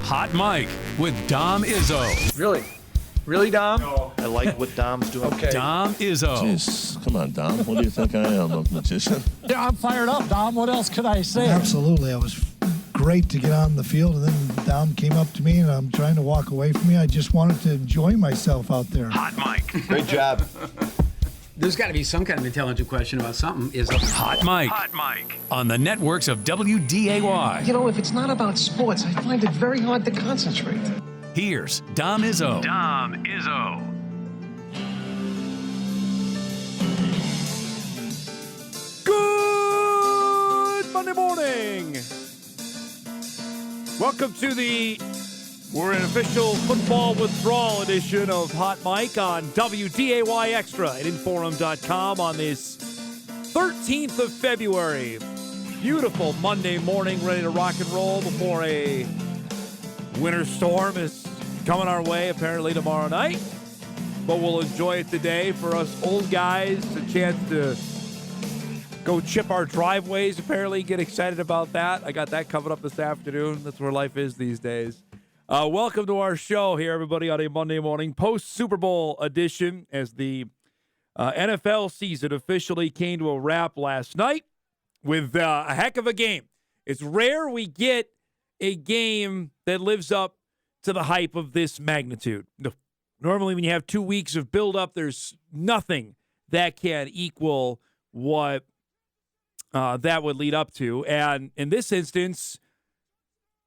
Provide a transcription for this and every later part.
Hot Mike with Dom Izzo. Really? Really, Dom? No. I like what Dom's doing. Okay. Dom Izzo. Jeez, come on, Dom. What do you think I am, a magician? Yeah, I'm fired up, Dom. What else could I say? Absolutely. It was great to get on the field, and then Dom came up to me, and I'm trying to walk away from me. I just wanted to enjoy myself out there. Hot Mike. Great job. There's got to be some kind of intelligent question about something. Hot Mike. Hot Mike. On the networks of WDAY. You know, if it's not about sports, I find it very hard to concentrate. Here's Dom Izzo. Dom Izzo. Good Monday morning. Welcome to we're an official football withdrawal edition of Hot Mike on WDAY Extra at InForum.com on this 13th of February. Beautiful Monday morning, ready to rock and roll before a winter storm is coming our way apparently tomorrow night. But we'll enjoy it today. For us old guys, a chance to go chip our driveways, apparently. Get excited about that. I got that coming up this afternoon. That's where life is these days. Welcome to our show here, everybody, on a Monday morning post-Super Bowl edition as the NFL season officially came to a wrap last night with a heck of a game. It's rare we get a game that lives up to the hype of this magnitude. Normally, when you have 2 weeks of build-up, there's nothing that can equal what that would lead up to. And in this instance,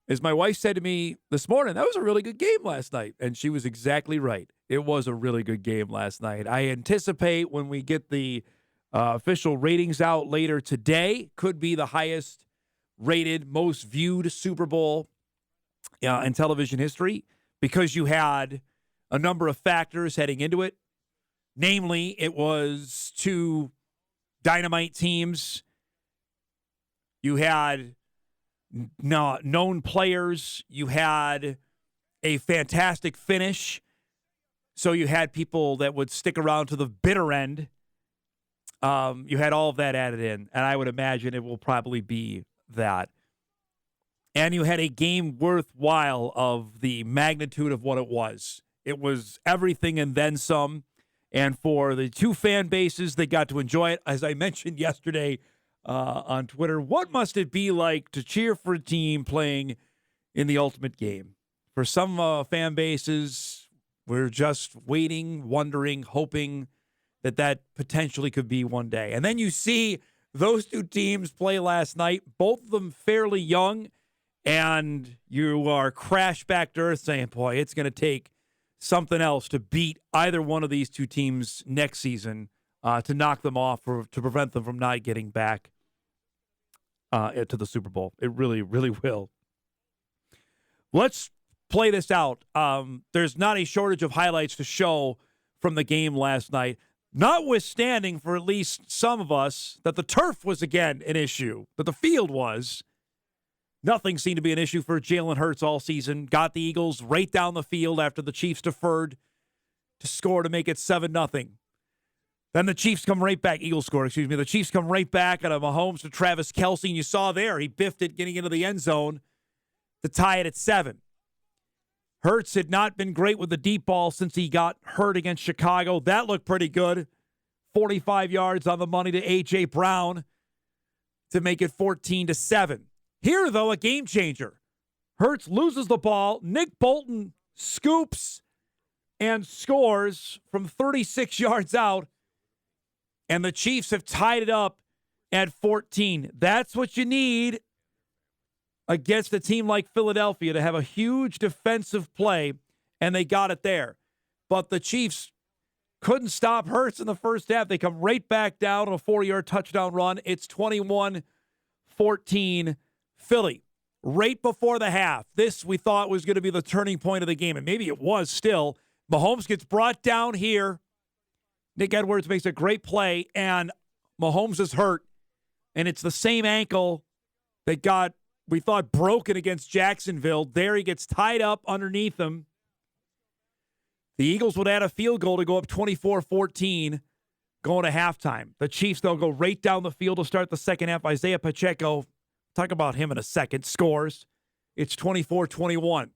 as my wife said to me this morning, that was a really good game last night. And she was exactly right. It was a really good game last night. I anticipate when we get the official ratings out later today, could be the highest rated, most viewed Super Bowl in television history, because you had a number of factors heading into it. Namely, it was two dynamite teams. You had known players. You had a fantastic finish. So you had people that would stick around to the bitter end. You had all of that added in, and I would imagine it will probably be that. And you had a game worthwhile of the magnitude of what it was. It was everything and then some. And for the two fan bases, they got to enjoy it. As I mentioned yesterday on Twitter, what must it be like to cheer for a team playing in the ultimate game? For some fan bases, we're just waiting, wondering, hoping that potentially could be one day. And then you see those two teams play last night, both of them fairly young, and you are crashed back to earth saying, boy, it's going to take something else to beat either one of these two teams next season to knock them off or to prevent them from not getting back to the Super Bowl. It really, really will. Let's play this out. There's not a shortage of highlights to show from the game last night, notwithstanding for at least some of us that the turf was again an issue, that the field was. Nothing seemed to be an issue for Jalen Hurts all season. Got the Eagles right down the field after the Chiefs deferred to score to make it 7-0. Then the Chiefs come right back. Eagles scored, excuse me. The Chiefs come right back out of Mahomes to Travis Kelce. And you saw there, he biffed it getting into the end zone to tie it at 7. Hurts had not been great with the deep ball since he got hurt against Chicago. That looked pretty good. 45 yards on the money to A.J. Brown to make it 14-7. Here, though, a game changer. Hurts loses the ball. Nick Bolton scoops and scores from 36 yards out. And the Chiefs have tied it up at 14. That's what you need against a team like Philadelphia, to have a huge defensive play, and they got it there. But the Chiefs couldn't stop Hurts in the first half. They come right back down on a 4-yard touchdown run. It's 21-14 Philly. Right before the half, this we thought was going to be the turning point of the game, and maybe it was still. Mahomes gets brought down here. Nick Edwards makes a great play, and Mahomes is hurt, and it's the same ankle that got, we thought, broken against Jacksonville. There he gets tied up underneath him. The Eagles would add a field goal to go up 24-14 going to halftime. The Chiefs, they'll go right down the field to start the second half. Isaiah Pacheco, talk about him in a second, scores. It's 24-21.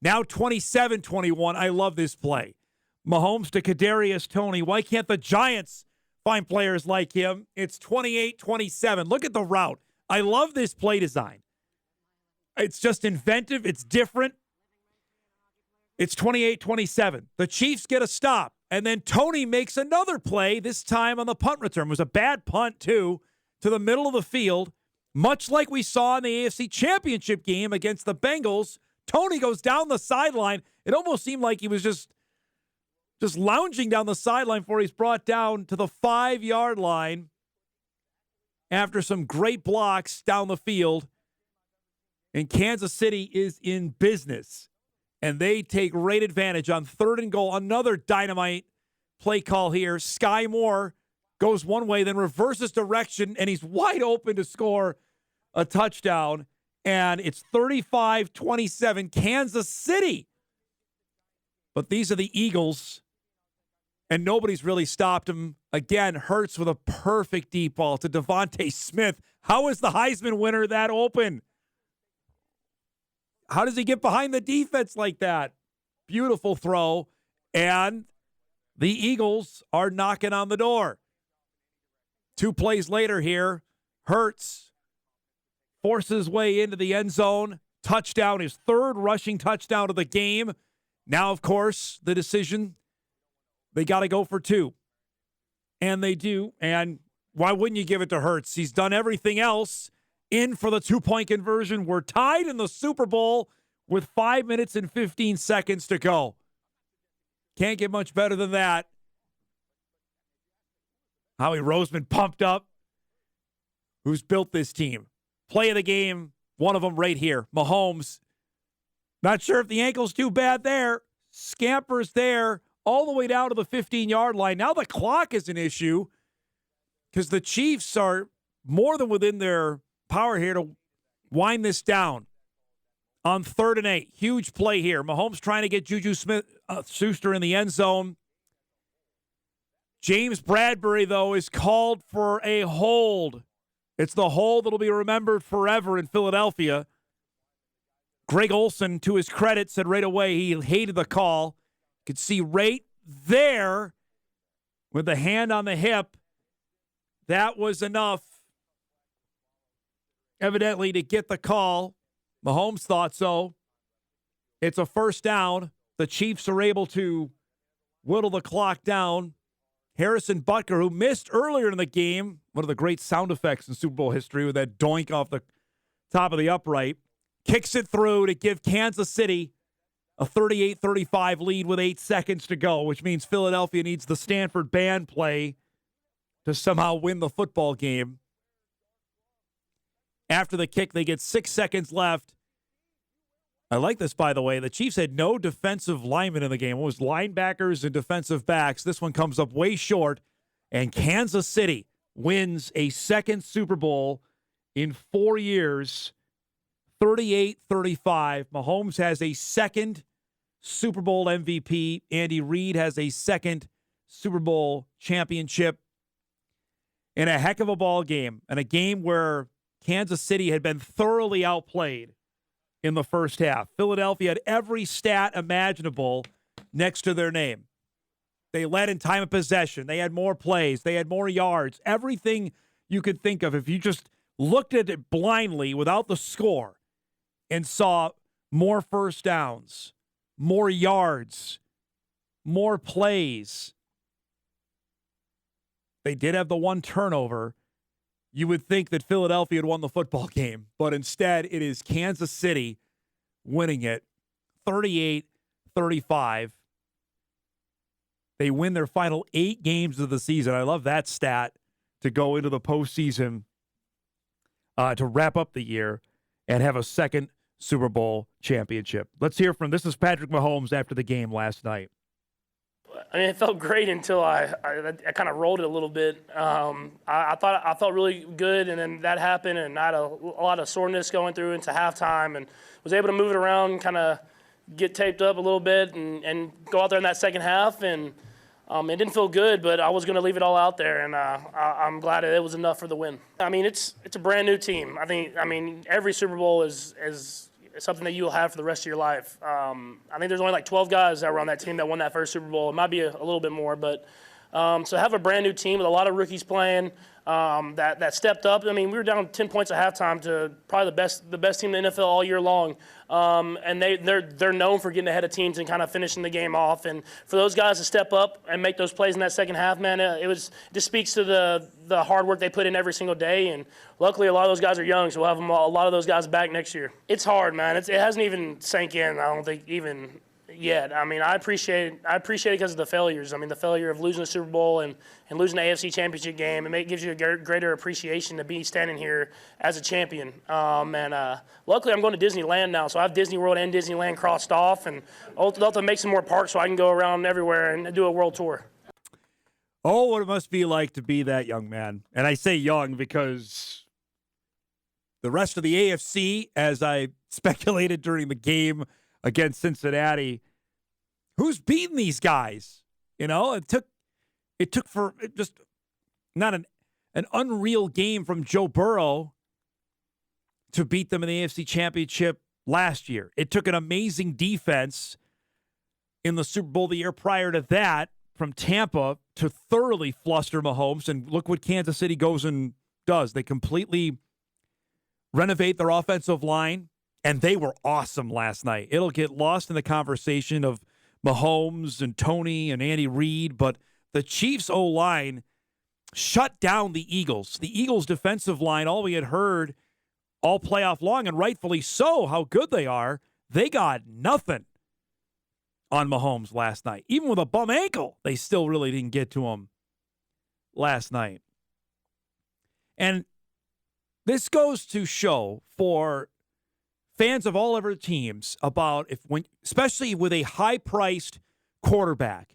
Now 27-21. I love this play. Mahomes to Kadarius Toney. Why can't the Giants find players like him? It's 28-27. Look at the route. I love this play design. It's just inventive. It's different. It's 28-27. The Chiefs get a stop, and then Toney makes another play, this time on the punt return. It was a bad punt, too, to the middle of the field, much like we saw in the AFC Championship game against the Bengals. Toney goes down the sideline. It almost seemed like he was just lounging down the sideline before he's brought down to the 5-yard line after some great blocks down the field. And Kansas City is in business. And they take great advantage on 3rd and goal. Another dynamite play call here. Sky Moore goes one way, then reverses direction, and he's wide open to score a touchdown. And it's 35-27, Kansas City. But these are the Eagles, and nobody's really stopped him. Again, Hurts with a perfect deep ball to Devontae Smith. How is the Heisman winner that open? How does he get behind the defense like that? Beautiful throw. And the Eagles are knocking on the door. 2 plays later here, Hurts forces his way into the end zone. Touchdown, his 3rd rushing touchdown of the game. Now, of course, the decision, they got to go for 2. And they do. And why wouldn't you give it to Hurts? He's done everything else. In for the 2-point conversion. We're tied in the Super Bowl with 5 minutes and 15 seconds to go. Can't get much better than that. Howie Roseman pumped up. Who's built this team? Play of the game, one of them right here. Mahomes. Not sure if the ankle's too bad there. Scampers there all the way down to the 15-yard line. Now the clock is an issue because the Chiefs are more than within their power here to wind this down on 3rd and 8. Huge play here. Mahomes trying to get Juju Smith-Schuster in the end zone. James Bradbury, though, is called for a hold. It's the hold that'll be remembered forever in Philadelphia. Greg Olsen, to his credit, said right away he hated the call. You could see right there with the hand on the hip, that was enough, evidently, to get the call. Mahomes thought so. It's a 1st down. The Chiefs are able to whittle the clock down. Harrison Butker, who missed earlier in the game, one of the great sound effects in Super Bowl history with that doink off the top of the upright, kicks it through to give Kansas City a 38-35 lead with 8 seconds to go, which means Philadelphia needs the Stanford band play to somehow win the football game. After the kick, they get 6 seconds left. I like this, by the way. The Chiefs had no defensive linemen in the game. It was linebackers and defensive backs. This one comes up way short, and Kansas City wins a 2nd Super Bowl in 4 years, 38-35. Mahomes has a 2nd Super Bowl MVP. Andy Reid has a 2nd Super Bowl championship. In a heck of a ball game, and a game where Kansas City had been thoroughly outplayed in the first half. Philadelphia had every stat imaginable next to their name. They led in time of possession. They had more plays. They had more yards. Everything you could think of. If you just looked at it blindly without the score and saw more first downs, more yards, more plays. They did have the 1 turnover. You would think that Philadelphia had won the football game, but instead it is Kansas City winning it 38-35. They win their final 8 games of the season. I love that stat to go into the postseason to wrap up the year and have a 2nd Super Bowl championship. Let's hear from, this is Patrick Mahomes after the game last night. I mean, it felt great until I kind of rolled it a little bit. I thought I felt really good, and then that happened, and I had a lot of soreness going through into halftime, and was able to move it around, kind of get taped up a little bit, and go out there in that second half. And it didn't feel good, but I was going to leave it all out there, and I'm glad it was enough for the win. I mean, it's a brand new team. I mean, every Super Bowl is something that you'll have for the rest of your life. I think there's only like 12 guys that were on that team that won that first Super Bowl. It might be a little bit more, but so have a brand new team with a lot of rookies playing that stepped up. I mean, we were down 10 points at halftime to probably the best team in the NFL all year long, and they're known for getting ahead of teams and kind of finishing the game off. And for those guys to step up and make those plays in that second half, man, just speaks to the hard work they put in every single day. And luckily, a lot of those guys are young, so we'll have a lot of those guys back next year. It's hard, man. It hasn't even sank in, I don't think, even yet. I mean, I appreciate it because of the failures. I mean, the failure of losing the Super Bowl and losing the AFC Championship game, it gives you a greater appreciation to be standing here as a champion. Luckily, I'm going to Disneyland now, so I have Disney World and Disneyland crossed off, and I'll have to make some more parks so I can go around everywhere and do a world tour. Oh, what it must be like to be that young man. And I say young because the rest of the AFC, as I speculated during the game against Cincinnati, who's beating these guys? It took for just not an unreal game from Joe Burrow to beat them in the AFC Championship last year. It took an amazing defense in the Super Bowl the year prior to that from Tampa to thoroughly fluster Mahomes. And look what Kansas City goes and does. They completely renovate their offensive line, and they were awesome last night. It'll get lost in the conversation of Mahomes and Tony and Andy Reid, but the Chiefs' O-line shut down the Eagles. The Eagles' defensive line, all we had heard all playoff long, and rightfully so, how good they are, they got nothing on Mahomes last night. Even with a bum ankle, they still really didn't get to him last night. And this goes to show for fans of all other teams about especially with a high-priced quarterback,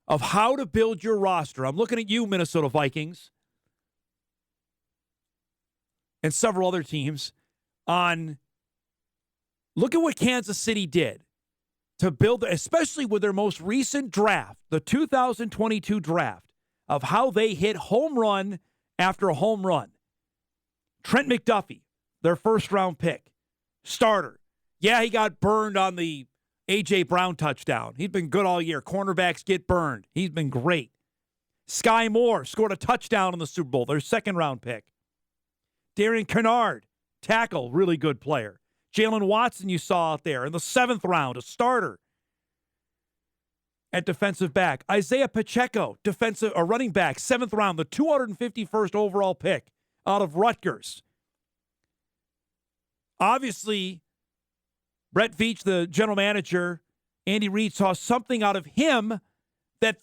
of how to build your roster. I'm looking at you, Minnesota Vikings, and several other teams, look at what Kansas City did to build, especially with their most recent draft, the 2022 draft, of how they hit home run after home run. Trent McDuffie, their first-round pick, starter. Yeah, he got burned on the A.J. Brown touchdown. He's been good all year. Cornerbacks get burned. He's been great. Sky Moore scored a touchdown in the Super Bowl, their second-round pick. Darian Kennard, tackle, really good player. Jalen Watson you saw out there in the 7th round, a starter at defensive back. Isaiah Pacheco, running back, 7th round, the 251st overall pick out of Rutgers. Obviously, Brett Veach, the general manager, Andy Reid saw something out of him that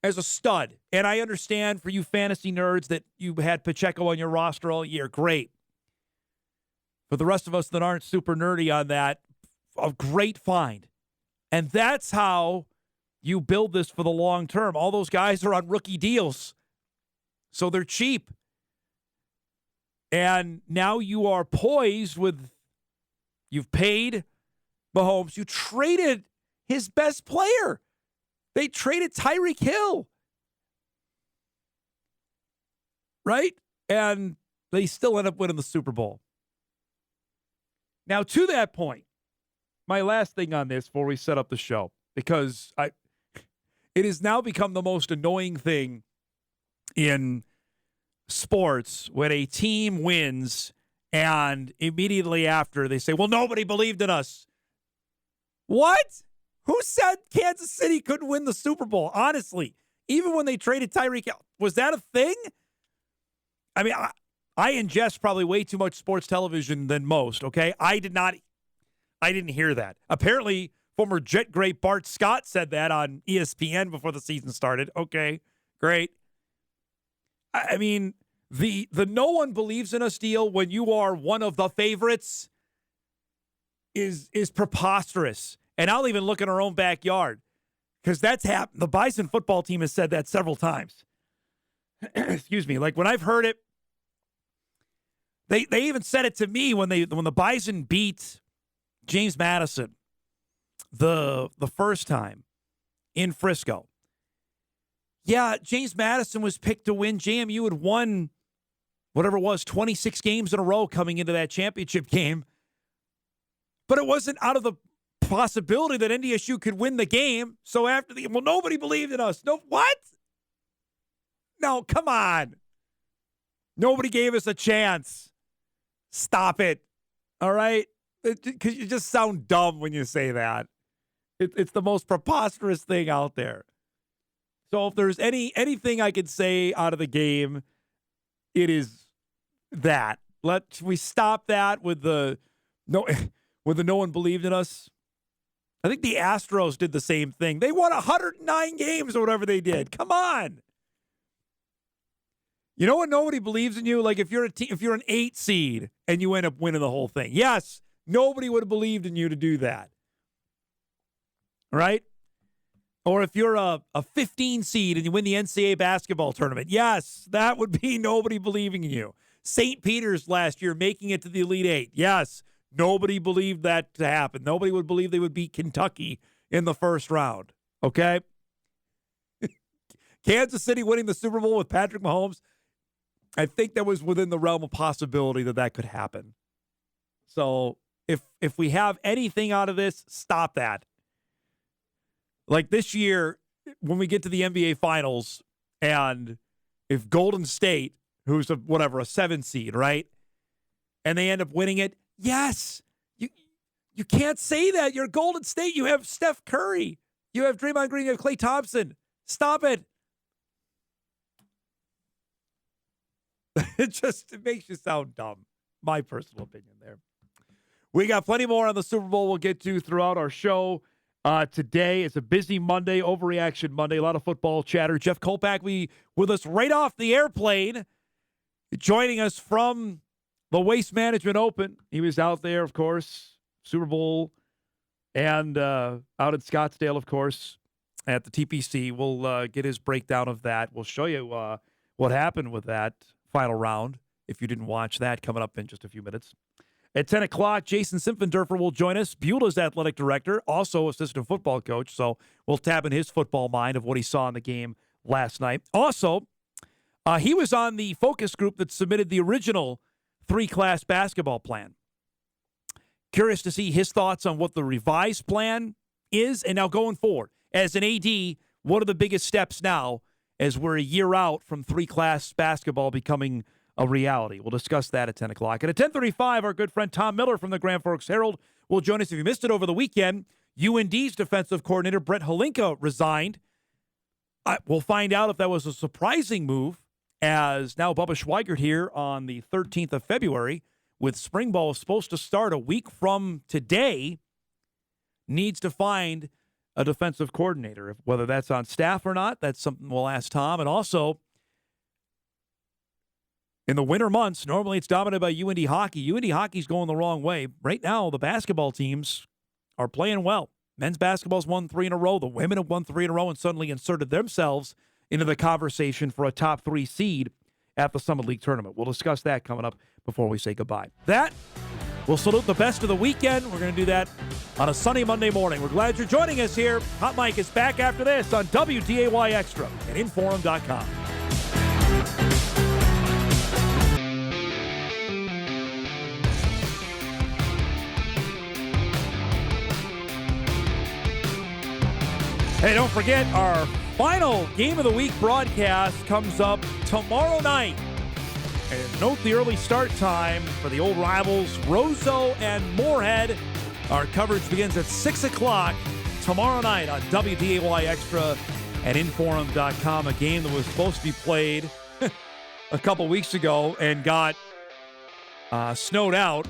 as a stud. And I understand for you fantasy nerds that you had Pacheco on your roster all year. Great. For the rest of us that aren't super nerdy on that, a great find. And that's how you build this for the long term. All those guys are on rookie deals, so they're cheap. And now you are poised you've paid Mahomes. You traded his best player. They traded Tyreek Hill. Right? And they still end up winning the Super Bowl. Now, to that point, my last thing on this before we set up the show, because it has now become the most annoying thing in sports when a team wins and immediately after they say, well, nobody believed in us. What? Who said Kansas City couldn't win the Super Bowl? Honestly, even when they traded Tyreek Hill, was that a thing? I mean, I ingest probably way too much sports television than most, okay? I didn't hear that. Apparently, former Jet great Bart Scott said that on ESPN before the season started. Okay, great. I mean, the no one believes in us deal when you are one of the favorites is preposterous. And I'll even look in our own backyard because that's happened. The Bison football team has said that several times. Excuse me. Like when I've heard it, they even said it to me when the Bison beat James Madison the first time in Frisco. Yeah, James Madison was picked to win. JMU had won whatever it was, 26 games in a row coming into that championship game. but it wasn't out of the possibility that NDSU could win the game. So after the game, well, nobody believed in us. No, what? No, come on. Nobody gave us a chance. Stop it. All right? Because you just sound dumb when you say that. It's the most preposterous thing out there. So if there's anything I could say out of the game, it is that. We stop that with the no one believed in us. I think the Astros did the same thing. They won 109 games or whatever they did. Come on. You know what? Nobody believes in you. Like if you're an 8 seed and you end up winning the whole thing. Yes, nobody would have believed in you to do that. Right? Or if you're a 15 seed and you win the NCAA basketball tournament. Yes, that would be nobody believing in you. St. Peter's last year making it to the Elite Eight. Yes, nobody believed that to happen. Nobody would believe they would beat Kentucky in the first round. Okay? Kansas City winning the Super Bowl with Patrick Mahomes. I think that was within the realm of possibility that could happen. So if we have anything out of this, stop that. Like this year, when we get to the NBA Finals, and if Golden State, who's a 7 seed, right, and they end up winning it, yes, you can't say that. You're Golden State. You have Steph Curry. You have Draymond Green. You have Klay Thompson. Stop it. It makes you sound dumb. My personal opinion there. We got plenty more on the Super Bowl we'll get to throughout our show. Today is a busy Monday, Overreaction Monday, a lot of football chatter. Jeff Kolpack with us right off the airplane, joining us from the Waste Management Open. He was out there, of course, Super Bowl, and out in Scottsdale, of course, at the TPC. We'll get his breakdown of that. We'll show you what happened with that final round, if you didn't watch that, coming up in just a few minutes. At 10 o'clock, Jason Simpfenderfer will join us, Beulah's athletic director, also assistant football coach, so we'll tap in his football mind of what he saw in the game last night. Also, he was on the focus group that submitted the original 3-class basketball plan. Curious to see his thoughts on what the revised plan is, and now going forward. As an AD, what are the biggest steps now as we're a year out from 3-class basketball becoming a reality? We'll discuss that at 10 o'clock. And at 10:35, our good friend Tom Miller from the Grand Forks Herald will join us. If you missed it over the weekend, UND's defensive coordinator, Brett Holinka, resigned. We'll find out if that was a surprising move, as now Bubba Schweigert here on the 13th of February, with spring ball supposed to start a week from today, needs to find a defensive coordinator. Whether that's on staff or not, that's something we'll ask Tom. And also, in the winter months, normally it's dominated by UND hockey. UND hockey's going the wrong way. Right now, the basketball teams are playing well. Men's basketball's won 3 in a row. The women have won 3 in a row and suddenly inserted themselves into the conversation for a top 3 seed at the Summit League tournament. We'll discuss that coming up before we say goodbye. We'll salute the best of the weekend. We're going to do that on a sunny Monday morning. We're glad you're joining us here. Hot Mike is back after this on WDAY Extra and InForum.com. Hey, don't forget, our final Game of the Week broadcast comes up tomorrow night. And note the early start time for the old rivals, Roseau and Moorhead. Our coverage begins at 6 o'clock tomorrow night on WDAY Extra and InForum.com. A game that was supposed to be played a couple weeks ago and got snowed out.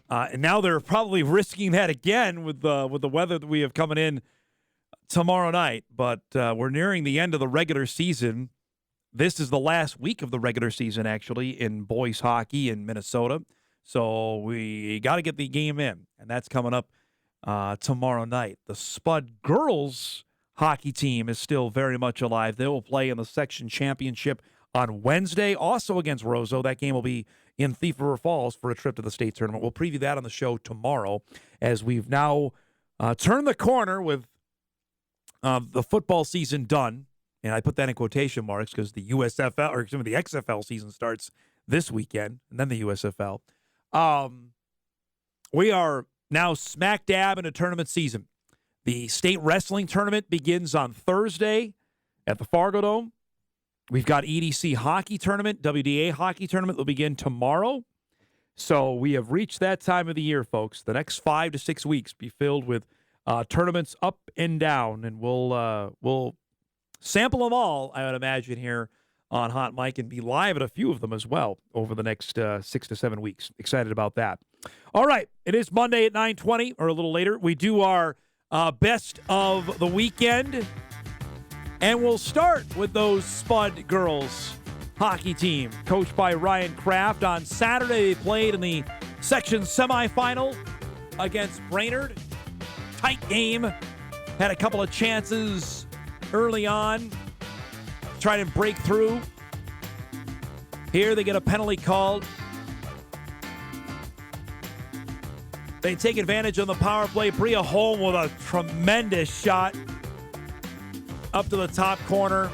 And now they're probably risking that again with the weather that we have coming in tomorrow night. But we're nearing the end of the regular season. This is the last week of the regular season, actually, in boys hockey in Minnesota. So we got to get the game in, and that's coming up tomorrow night. The Spud girls hockey team is still very much alive. They will play in the section championship on Wednesday, also against Roseau. That game will be in Thief River Falls for a trip to the state tournament. We'll preview that on the show tomorrow, as we've now turned the corner with the football season done. And I put that in quotation marks because the USFL, or some of the XFL season starts this weekend, and then the USFL. we are now smack dab in a tournament season. The state wrestling tournament begins on Thursday at the Fargo Dome. We've got EDC hockey tournament, WDA hockey tournament will begin tomorrow. So we have reached that time of the year, folks. The next 5 to 6 weeks be filled with tournaments up and down, and we'll sample them all, I would imagine, here on Hot Mic and be live at a few of them as well over the next 6 to 7 weeks. Excited about that. All right, it is Monday at 9:20 or a little later. We do our best of the weekend. And we'll start with those Spud girls hockey team, coached by Ryan Kraft. On Saturday, they played in the section semifinal against Brainerd. Tight game. Had a couple of chances early on. Trying to break through. Here they get a penalty called. They take advantage on the power play. Bria Holm with a tremendous shot up to the top corner.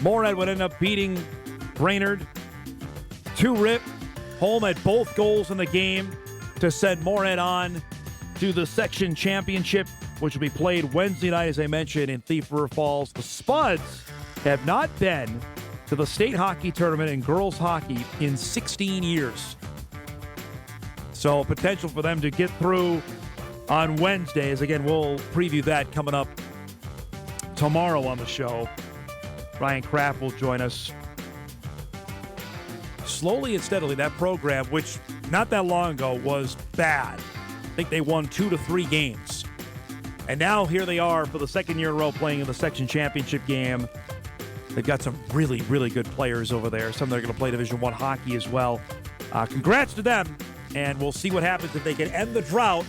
Moorhead would end up beating Brainerd. 2-rip. Holm had both goals in the game to send Moorhead on to the section championship, which will be played Wednesday night, as I mentioned, in Thief River Falls. The Spuds have not been to the state hockey tournament in girls hockey in 16 years. So potential for them to get through on Wednesday, as again, we'll preview that coming up tomorrow on the show. Ryan Kraft will join us. Slowly and steadily, that program, which not that long ago was bad. I think they won 2 to 3 games. And now here they are for the second year in a row playing in the section championship game. They've got some really, really good players over there. Some that are going to play Division I hockey as well. Congrats to them. And we'll see what happens if they can end the drought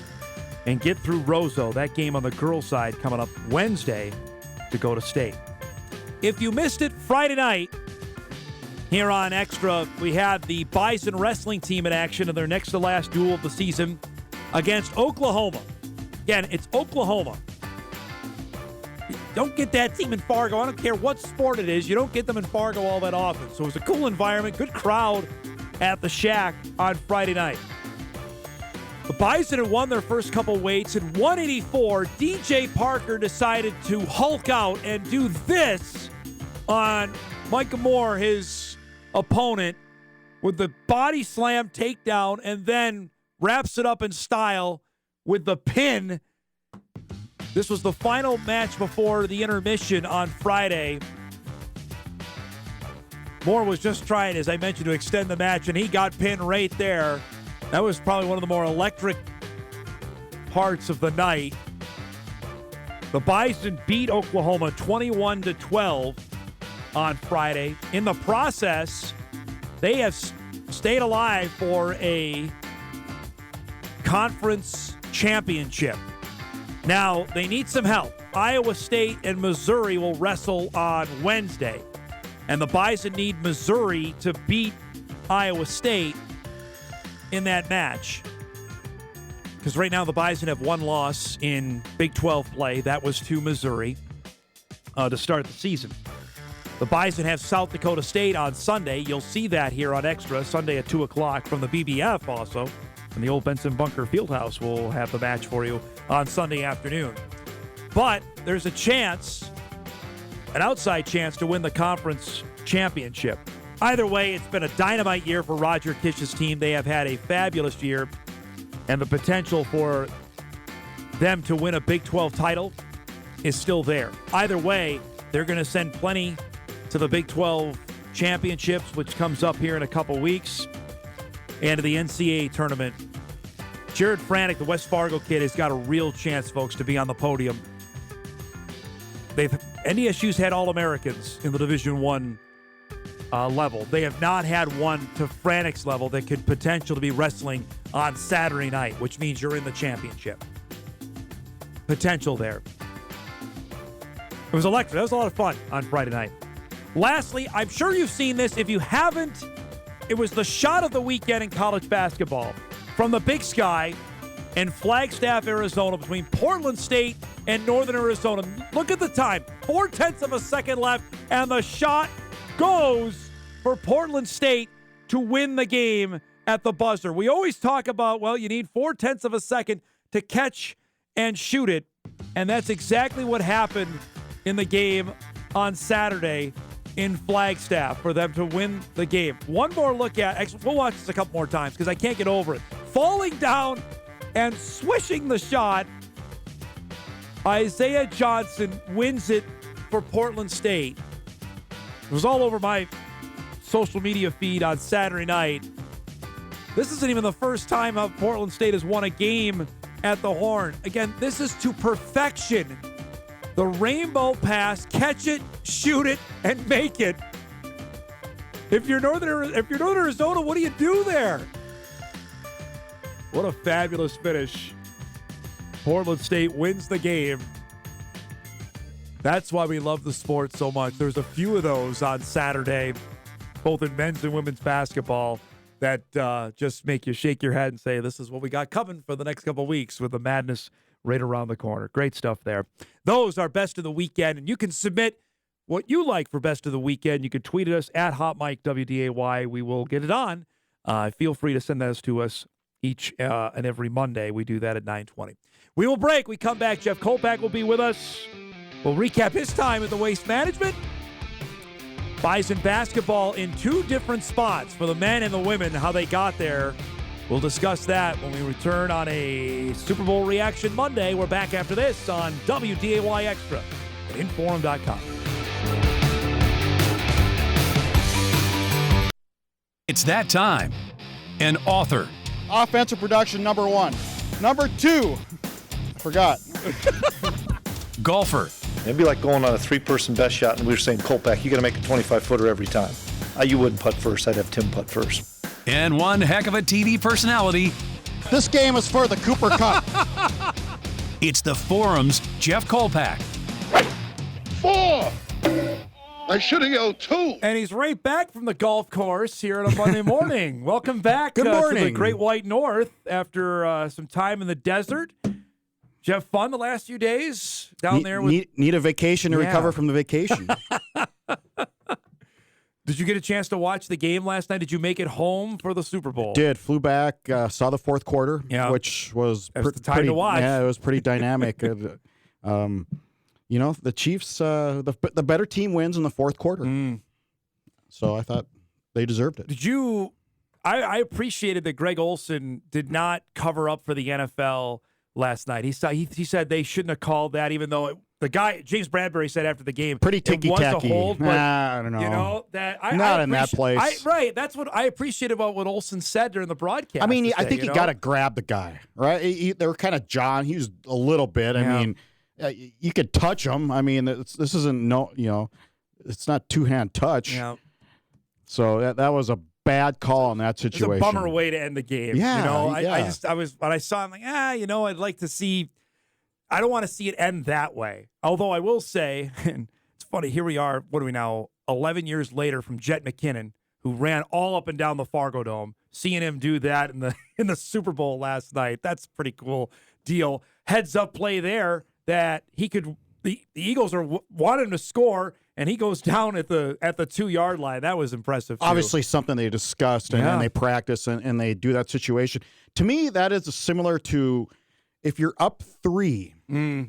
and get through Roseau. That game on the girls' side coming up Wednesday to go to state. If you missed it Friday night here on Extra, we had the Bison wrestling team in action in their next to last duel of the season against Oklahoma. Again, it's Oklahoma. You don't get that team in Fargo. I don't care what sport it is. You don't get them in Fargo all that often. So it was a cool environment, good crowd at the Shack on Friday night. The Bison had won their first couple weights. At 184, DJ Parker decided to hulk out and do this on Micah Moore, his opponent, with the body slam takedown, and then wraps it up in style with the pin. This was the final match before the intermission on Friday. Moore was just trying, as I mentioned, to extend the match, and he got pinned right there. That was probably one of the more electric parts of the night. The Bison beat Oklahoma 21-12 on Friday. In the process, they have stayed alive for a conference championship. Now, they need some help. Iowa State and Missouri will wrestle on Wednesday. And the Bison need Missouri to beat Iowa State in that match. Because right now the Bison have one loss in Big 12 play. That was to Missouri to start the season. The Bison have South Dakota State on Sunday. You'll see that here on Extra, Sunday at 2 o'clock from the BBF also. And the old Benson Bunker Fieldhouse will have the match for you on Sunday afternoon. But there's a chance, an outside chance, to win the conference championship. Either way, it's been a dynamite year for Roger Kish's team. They have had a fabulous year, and the potential for them to win a Big 12 title is still there. Either way, they're going to send plenty to the Big 12 championships, which comes up here in a couple weeks, and to the NCAA tournament. Jared Franek, the West Fargo kid, has got a real chance, folks, to be on the podium. NDSU's had All-Americans in the Division I level. They have not had one to Franek's level that could potentially be wrestling on Saturday night, which means you're in the championship. Potential there. It was electric. That was a lot of fun on Friday night. Lastly, I'm sure you've seen this. If you haven't, it was the shot of the weekend in college basketball. From the Big Sky in Flagstaff, Arizona, between Portland State and Northern Arizona. Look at the time. 0.4 of a second left, and the shot goes for Portland State to win the game at the buzzer. We always talk about, well, you need 0.4 of a second to catch and shoot it, and that's exactly what happened in the game on Saturday in Flagstaff for them to win the game. One more look at, actually, we'll watch this a couple more times because I can't get over it. Falling down and swishing the shot, Isaiah Johnson wins it for Portland State. It was all over my social media feed on Saturday night. This isn't even the first time Portland State has won a game at the Horn. Again, this is to perfection. The rainbow pass, catch it, shoot it, and make it. If you're Northern Arizona, what do you do there? What a fabulous finish. Portland State wins the game. That's why we love the sport so much. There's a few of those on Saturday, both in men's and women's basketball, that just make you shake your head and say, this is what we got coming for the next couple of weeks with the madness right around the corner. Great stuff there. Those are Best of the Weekend, and you can submit what you like for Best of the Weekend. You can tweet at us at HotMikeWDAY. We will get it on. Feel free to send those to us each and every Monday. We do that at 9:20. We will break. We come back. Jeff Kolpack will be with us. We'll recap his time at the Waste Management. Bison basketball in 2 different spots for the men and the women, how they got there. We'll discuss that when we return on a Super Bowl Reaction Monday. We're back after this on WDAY Extra at InForum.com. It's that time. An author, Offensive production, number 1. Number 2, I forgot. golfer, It'd be like going on a 3-person best shot, and we were saying, Kolpack, you got to make a 25-footer every time. You wouldn't putt first. I'd have Tim putt first. and one heck of a TV personality. This game is for the Cooper Cup. It's the Forum's Jeff Kolpack. 4! I should have yelled 2. And he's right back from the golf course here on a Monday morning. Welcome back Good to the morning. Great White North after some time in the desert. Did you have fun the last few days down there? Need a vacation to recover from the vacation. Did you get a chance to watch the game last night? Did you make it home for the Super Bowl? Did. Flew back, saw the fourth quarter, which was That's the time pretty, to watch. Yeah, it was pretty dynamic. The Chiefs, the better team wins in the fourth quarter. So I thought they deserved it. Did you? I appreciated that Greg Olson did not cover up for the NFL last night. He said they shouldn't have called that, even though the guy James Bradbury said after the game Pretty ticky-tacky. It was a hold, but I don't know. you know that Not in that place. Right. That's what I appreciate about what Olson said during the broadcast. I mean, I today, think you got to grab the guy, right? They were kind of John. He was a little bit. I mean, you could touch him. I mean, this isn't it's not two-hand touch. Yeah. So that was a bad call in that situation. It's a bummer way to end the game. Yeah, I was when I saw him like, I'd like to see. I don't want to see it end that way. Although I will say, and it's funny, here we are, what are we now, 11 years later from Jet McKinnon, who ran all up and down the Fargo Dome, seeing him do that in the Super Bowl last night. That's a pretty cool deal. Heads up play there that he could, the Eagles wanted him to score, and he goes down at the 2-yard line. That was impressive, too. Obviously something they discussed and they practice and they do that situation. To me, that is similar to if you're up 3,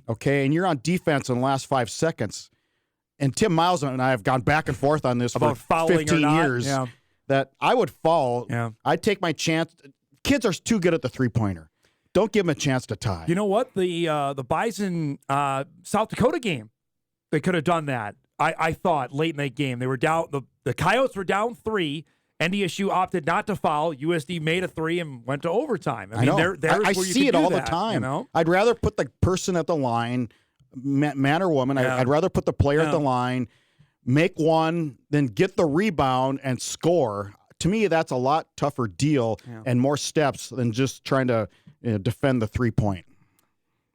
okay, and you're on defense in the last 5 seconds, and Tim Miles and I have gone back and forth on this about for 15 years, that I would foul. Yeah. I'd take my chance. Kids are too good at the three-pointer. Don't give them a chance to tie. You know what? The Bison South Dakota game, they could have done that. I thought late in that game. They were down. The Coyotes were down 3. NDSU opted not to foul. USD made a 3 and went to overtime. I mean, I see it all the time. You know? I'd rather put the person at the line, man or woman. I'd rather put the player at the line, make one, then get the rebound and score. To me, that's a lot tougher deal and more steps than just trying to defend the 3-point.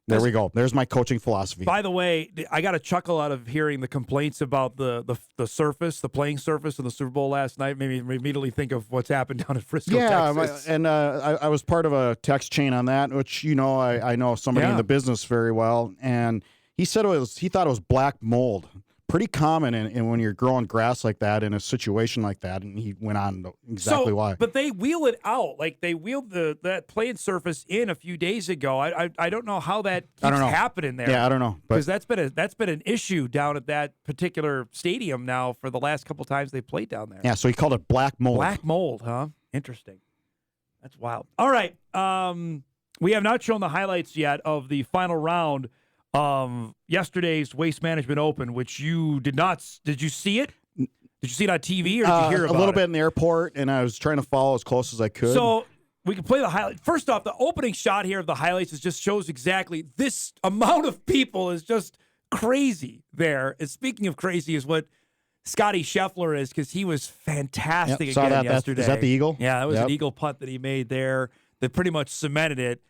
There we go. There's my coaching philosophy. By the way, I got a chuckle out of hearing the complaints about the surface, the playing surface of the Super Bowl last night. Made me immediately think of what's happened down in Frisco, Texas. And I was part of a text chain on that, which I know somebody in the business very well, and he said he thought it was black mold pretty common in when you're growing grass like that in a situation like that. And he went on exactly why. But they wheel it out. Like they wheeled that playing surface in a few days ago. I don't know how that keeps happening there. Yeah, I don't know. Because that's been an issue down at that particular stadium now for the last couple times they played down there. Yeah, so he called it black mold. Black mold, huh? Interesting. That's wild. All right. We have not shown the highlights yet of the final round of yesterday's Waste Management Open, which you did not. Did you see it? Did you see it on TV or did you hear about it? A little bit in the airport, and I was trying to follow as close as I could. So we can play the highlight. First off, the opening shot here of the highlights just shows exactly this amount of people is just crazy there. And speaking of crazy is what Scotty Scheffler is, because he was fantastic again yesterday. Is that the eagle? Yeah, that was an eagle putt that he made there that pretty much cemented it.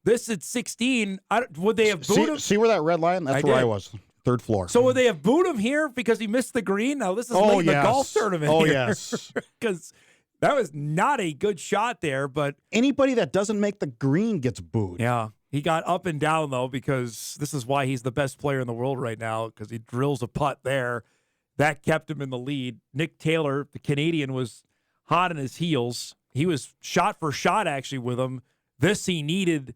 This at 16, would they have booed him? See where that red line? That's where I was. Third floor. So would they have booed him here because he missed the green? Now, this is late in the golf tournament. Oh, here. yes. Because that was not a good shot there, but anybody that doesn't make the green gets booed. Yeah. He got up and down, though, because this is why he's the best player in the world right now, because he drills a putt there. That kept him in the lead. Nick Taylor, the Canadian, was hot on his heels. He was shot for shot, actually, with him. This he needed.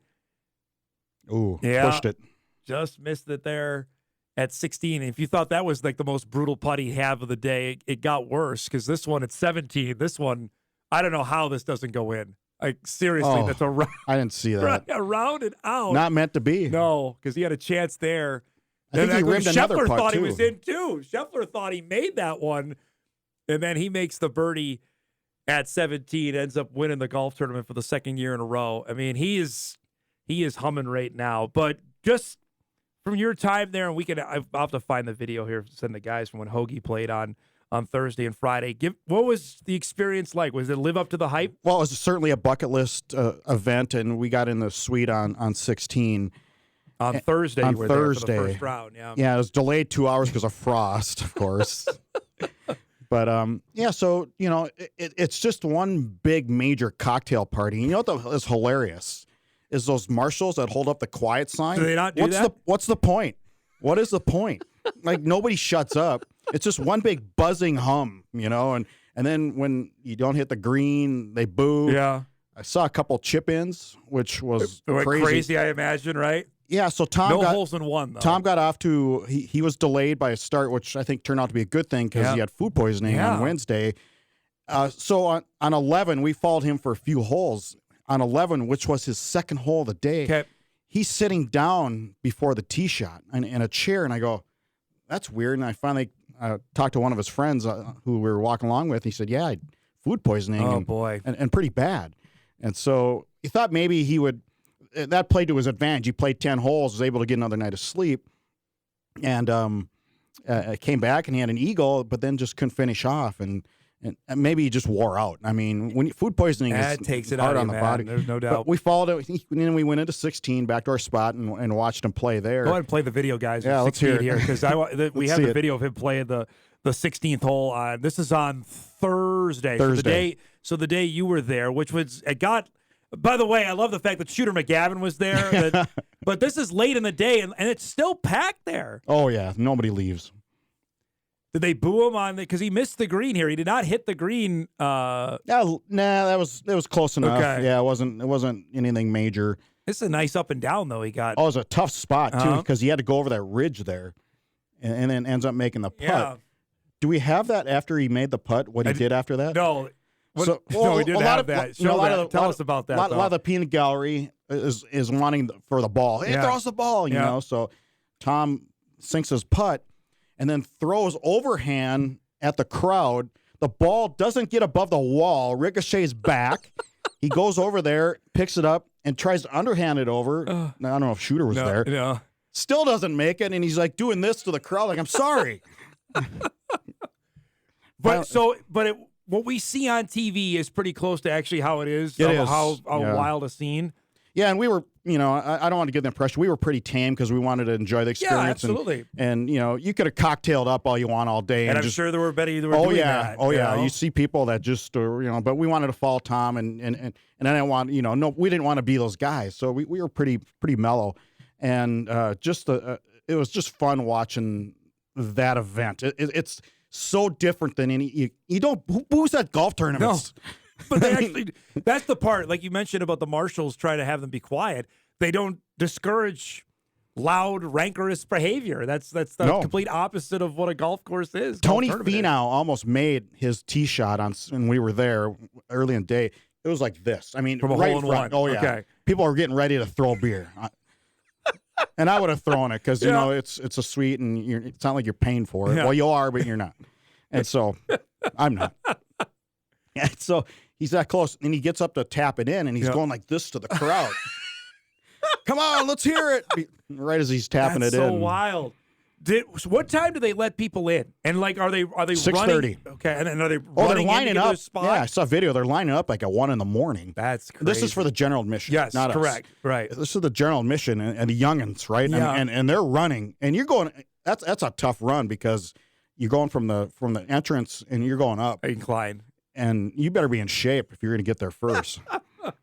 Ooh, pushed it. Just missed it there at 16. And if you thought that was like the most brutal putt he'd have of the day, it got worse, because this one at 17, this one, I don't know how this doesn't go in. Like, seriously, that's a round. I didn't see that. Round and out. Not meant to be. No, because he had a chance there. I think he rimmed another Scheffler putt, thought too. he was in, too. Scheffler thought he made that one, and then he makes the birdie at 17, ends up winning the golf tournament for the second year in a row. I mean, he is humming right now. But just from your time there, and I'll have to find the video here, send the guys from when Hoagie played on Thursday and Friday. What was the experience like? Was it live up to the hype? Well, it was certainly a bucket list event, and we got in the suite on 16. On Thursday, on you were Thursday. there for the first round, yeah. Yeah, it was delayed 2 hours because of frost, of course. But, so, it's just one big major cocktail party. You know what is hilarious? Is those marshals that hold up the quiet sign. Do they not do that? What's the point? What is the point? Like, nobody shuts up. It's just one big buzzing hum, and then when you don't hit the green, they boo. Yeah. I saw a couple chip-ins, which was crazy. Crazy, I imagine, right? Yeah, so Tom got holes in one, though. Tom got off to he was delayed by a start, which I think turned out to be a good thing because he had food poisoning on Wednesday. So on 11, we followed him for a few holes. On 11, which was his second hole of the day, he's sitting down before the tee shot in a chair, and I go, that's weird. And I finally talked to one of his friends who we were walking along with. He said, yeah, I had food poisoning. Oh, boy. And pretty bad. And so he thought maybe he would – that played to his advantage. He played 10 holes, was able to get another night of sleep, and came back and he had an eagle, but then just couldn't finish off, and maybe he just wore out. I mean, when food poisoning takes it hard out on the man. body. There's no doubt. But we followed it, and then we went into 16, back to our spot, and watched him play there. Go ahead and play the video, guys. Yeah, let's hear it here, because we have the video of him playing the 16th hole on. This is on Thursday. So the day you were there, which was it got. By the way, I love the fact that Shooter McGavin was there, but this is late in the day, and it's still packed there. Oh, yeah. Nobody leaves. Did they boo him on because he missed the green here? He did not hit the green. Nah, that was close enough. Okay. Yeah, it wasn't anything major. This is a nice up and down, though, he got. Oh, it was a tough spot, too, because he had to go over that ridge there, and then ends up making the putt. Yeah. Do we have that after he made the putt, what he did after that? No. So, no, we didn't have that. Tell us about that. A lot of the peanut gallery is wanting for the ball. Hey, throws the ball, you know. So Tom sinks his putt and then throws overhand at the crowd. The ball doesn't get above the wall, ricochets back. He goes over there, picks it up, and tries to underhand it over. I don't know if Shooter was there. No. Still doesn't make it, and he's like doing this to the crowd, like, I'm sorry. What we see on TV is pretty close to actually how it is. It is. How wild a scene. Yeah, and we were, I don't want to give the impression, we were pretty tame because we wanted to enjoy the experience. Yeah, absolutely. And you could have cocktailed up all you want all day. And I'm sure there were doing that. Oh, yeah. Know? You see people that just, but we wanted to follow Tom, and I didn't want, we didn't want to be those guys. So we were pretty mellow. And it was just fun watching that event. It's so different than any. You don't who's at golf tournaments. No. But they actually, that's the part, like you mentioned about the marshals trying to have them be quiet. They don't discourage loud, rancorous behavior. That's the complete opposite of what a golf course is. Tony Finau almost made his tee shot when we were there early in the day. It was like this. I mean, from a right hole in one. Oh, yeah. Okay. People are getting ready to throw beer. And I would have thrown it because, you know, it's a sweet and it's not like you're paying for it. Yeah. Well, you are, but you're not. And so I'm not. And so he's that close. And he gets up to tap it in and he's going like this to the crowd. Come on, let's hear it. Right as he's tapping That's it so in. Wild. What time do they let people in? And like, are they 6:30. running? Okay, and then are they they're running lining into up. their spot? Yeah, I saw a video. They're lining up like at 1 a.m. That's crazy. This is for the general admission. Yes, not correct. Us. Right. This is the general admission and the youngins, right? Yeah. And they're running, and you're going. That's a tough run because you're going from the entrance and you're going up. Incline. And you better be in shape if you're going to get there first.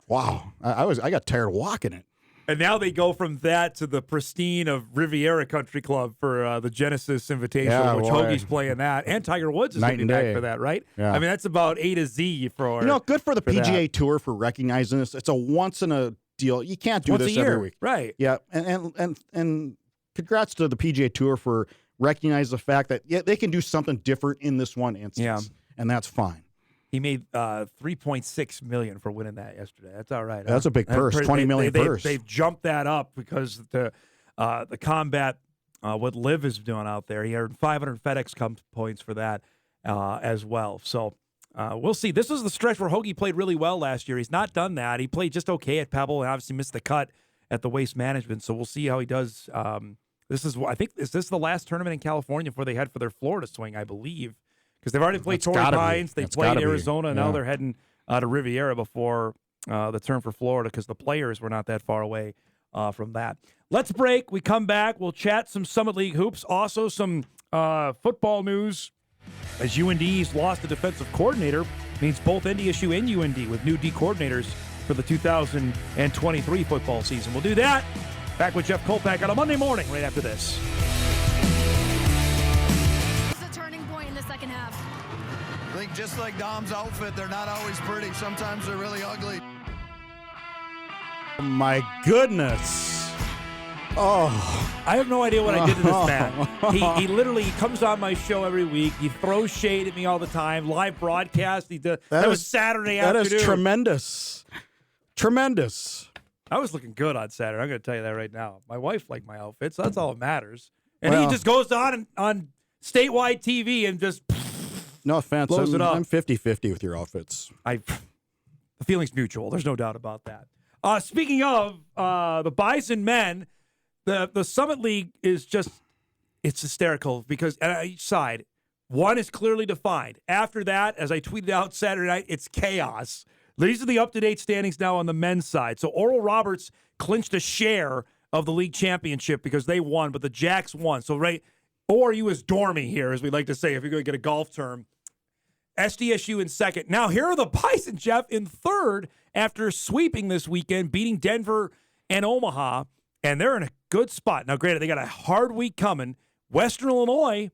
Wow, I got tired walking it. And now they go from that to the pristine of Riviera Country Club for the Genesis Invitational, which Hoagie's playing that, and Tiger Woods is going to be back for that, right? Yeah. I mean, that's about A to Z for good for the PGA that. Tour for recognizing this. It's a once in a deal. You can't do Once this a year. every week, right? Yeah, and congrats to the PGA Tour for recognizing the fact that they can do something different in this one instance, and that's fine. He made $3.6 million for winning that yesterday. That's all right. That's a big purse, $20 million purse. They've jumped that up because the combat, what Liv is doing out there. He earned 500 FedEx Cup points for that as well. So we'll see. This was the stretch where Hoagie played really well last year. He's not done that. He played just okay at Pebble and obviously missed the cut at the Waste Management. So we'll see how he does. Is this the last tournament in California before they head for their Florida swing, I believe. Because they've already played Torrey Pines, they played Arizona, and now they're heading to Riviera before the turn for Florida because the players were not that far away from that. Let's break. We come back. We'll chat some Summit League hoops. Also some football news as UND's lost a defensive coordinator. Means both NDSU and UND with new D coordinators for the 2023 football season. We'll do that. Back with Jeff Kolpack on a Monday morning right after this. I think just like Dom's outfit, they're not always pretty. Sometimes they're really ugly. My goodness. Oh. I have no idea what I did to this man. He literally comes on my show every week. He throws shade at me all the time. Live broadcast. That was Saturday afternoon. That is tremendous. Tremendous. I was looking good on Saturday. I'm going to tell you that right now. My wife liked my outfit, so that's all that matters. And he just goes on statewide TV and just... No offense. Blows it up. I'm 50-50 with your outfits. The feeling's mutual. There's no doubt about that. Speaking of the Bison men, the Summit League is just, it's hysterical because on each side, one is clearly defined. After that, as I tweeted out Saturday night, it's chaos. These are the up-to-date standings now on the men's side. So Oral Roberts clinched a share of the league championship because they won, but the Jacks won. So ORU is dormy here, as we like to say, if you're going to get a golf term. SDSU in second. Now, here are the Bison, Jeff, in third after sweeping this weekend, beating Denver and Omaha, and they're in a good spot. Now, granted, they got a hard week coming. Western Illinois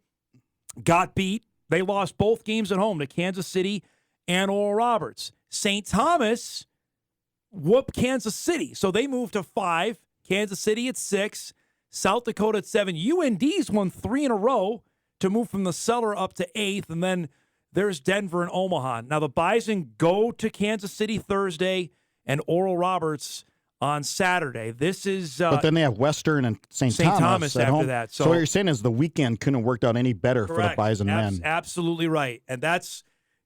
got beat. They lost both games at home to Kansas City and Oral Roberts. St. Thomas whooped Kansas City, so they moved to 5. Kansas City at 6. South Dakota at 7. UND's won 3 in a row to move from the cellar up to 8th, and then there's Denver and Omaha. Now, the Bison go to Kansas City Thursday and Oral Roberts on Saturday. This is... but then they have Western and St. Thomas at after home. that. So what you're saying is the weekend couldn't have worked out any better for the Bison men. Absolutely right. And that's...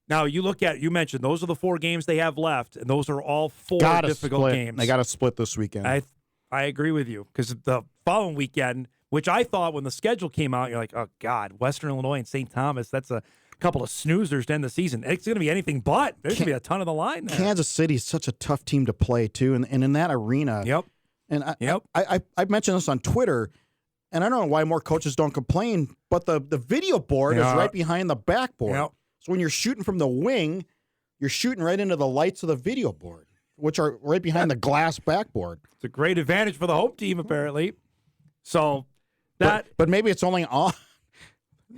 Now, you mentioned those are the 4 games they have left, and those are all 4 difficult games. They got to split this weekend. I agree with you because the following weekend, which I thought when the schedule came out, you're like, oh, God, Western Illinois and St. Thomas, that's a couple of snoozers to end the season. It's going to be anything but. There's going to be a ton of the line there. Kansas City is such a tough team to play, too, and in that arena. Yep. And I mentioned this on Twitter, and I don't know why more coaches don't complain, but the video board is right behind the backboard. Yep. So when you're shooting from the wing, you're shooting right into the lights of the video board, which are right behind the glass backboard. It's a great advantage for the home team, apparently. So that, but maybe it's only on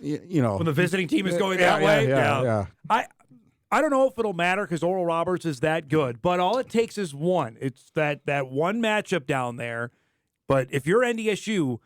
you know. When the visiting team is going that way? Yeah. I don't know if it'll matter because Oral Roberts is that good, but all it takes is one. It's that one matchup down there. But if you're NDSU,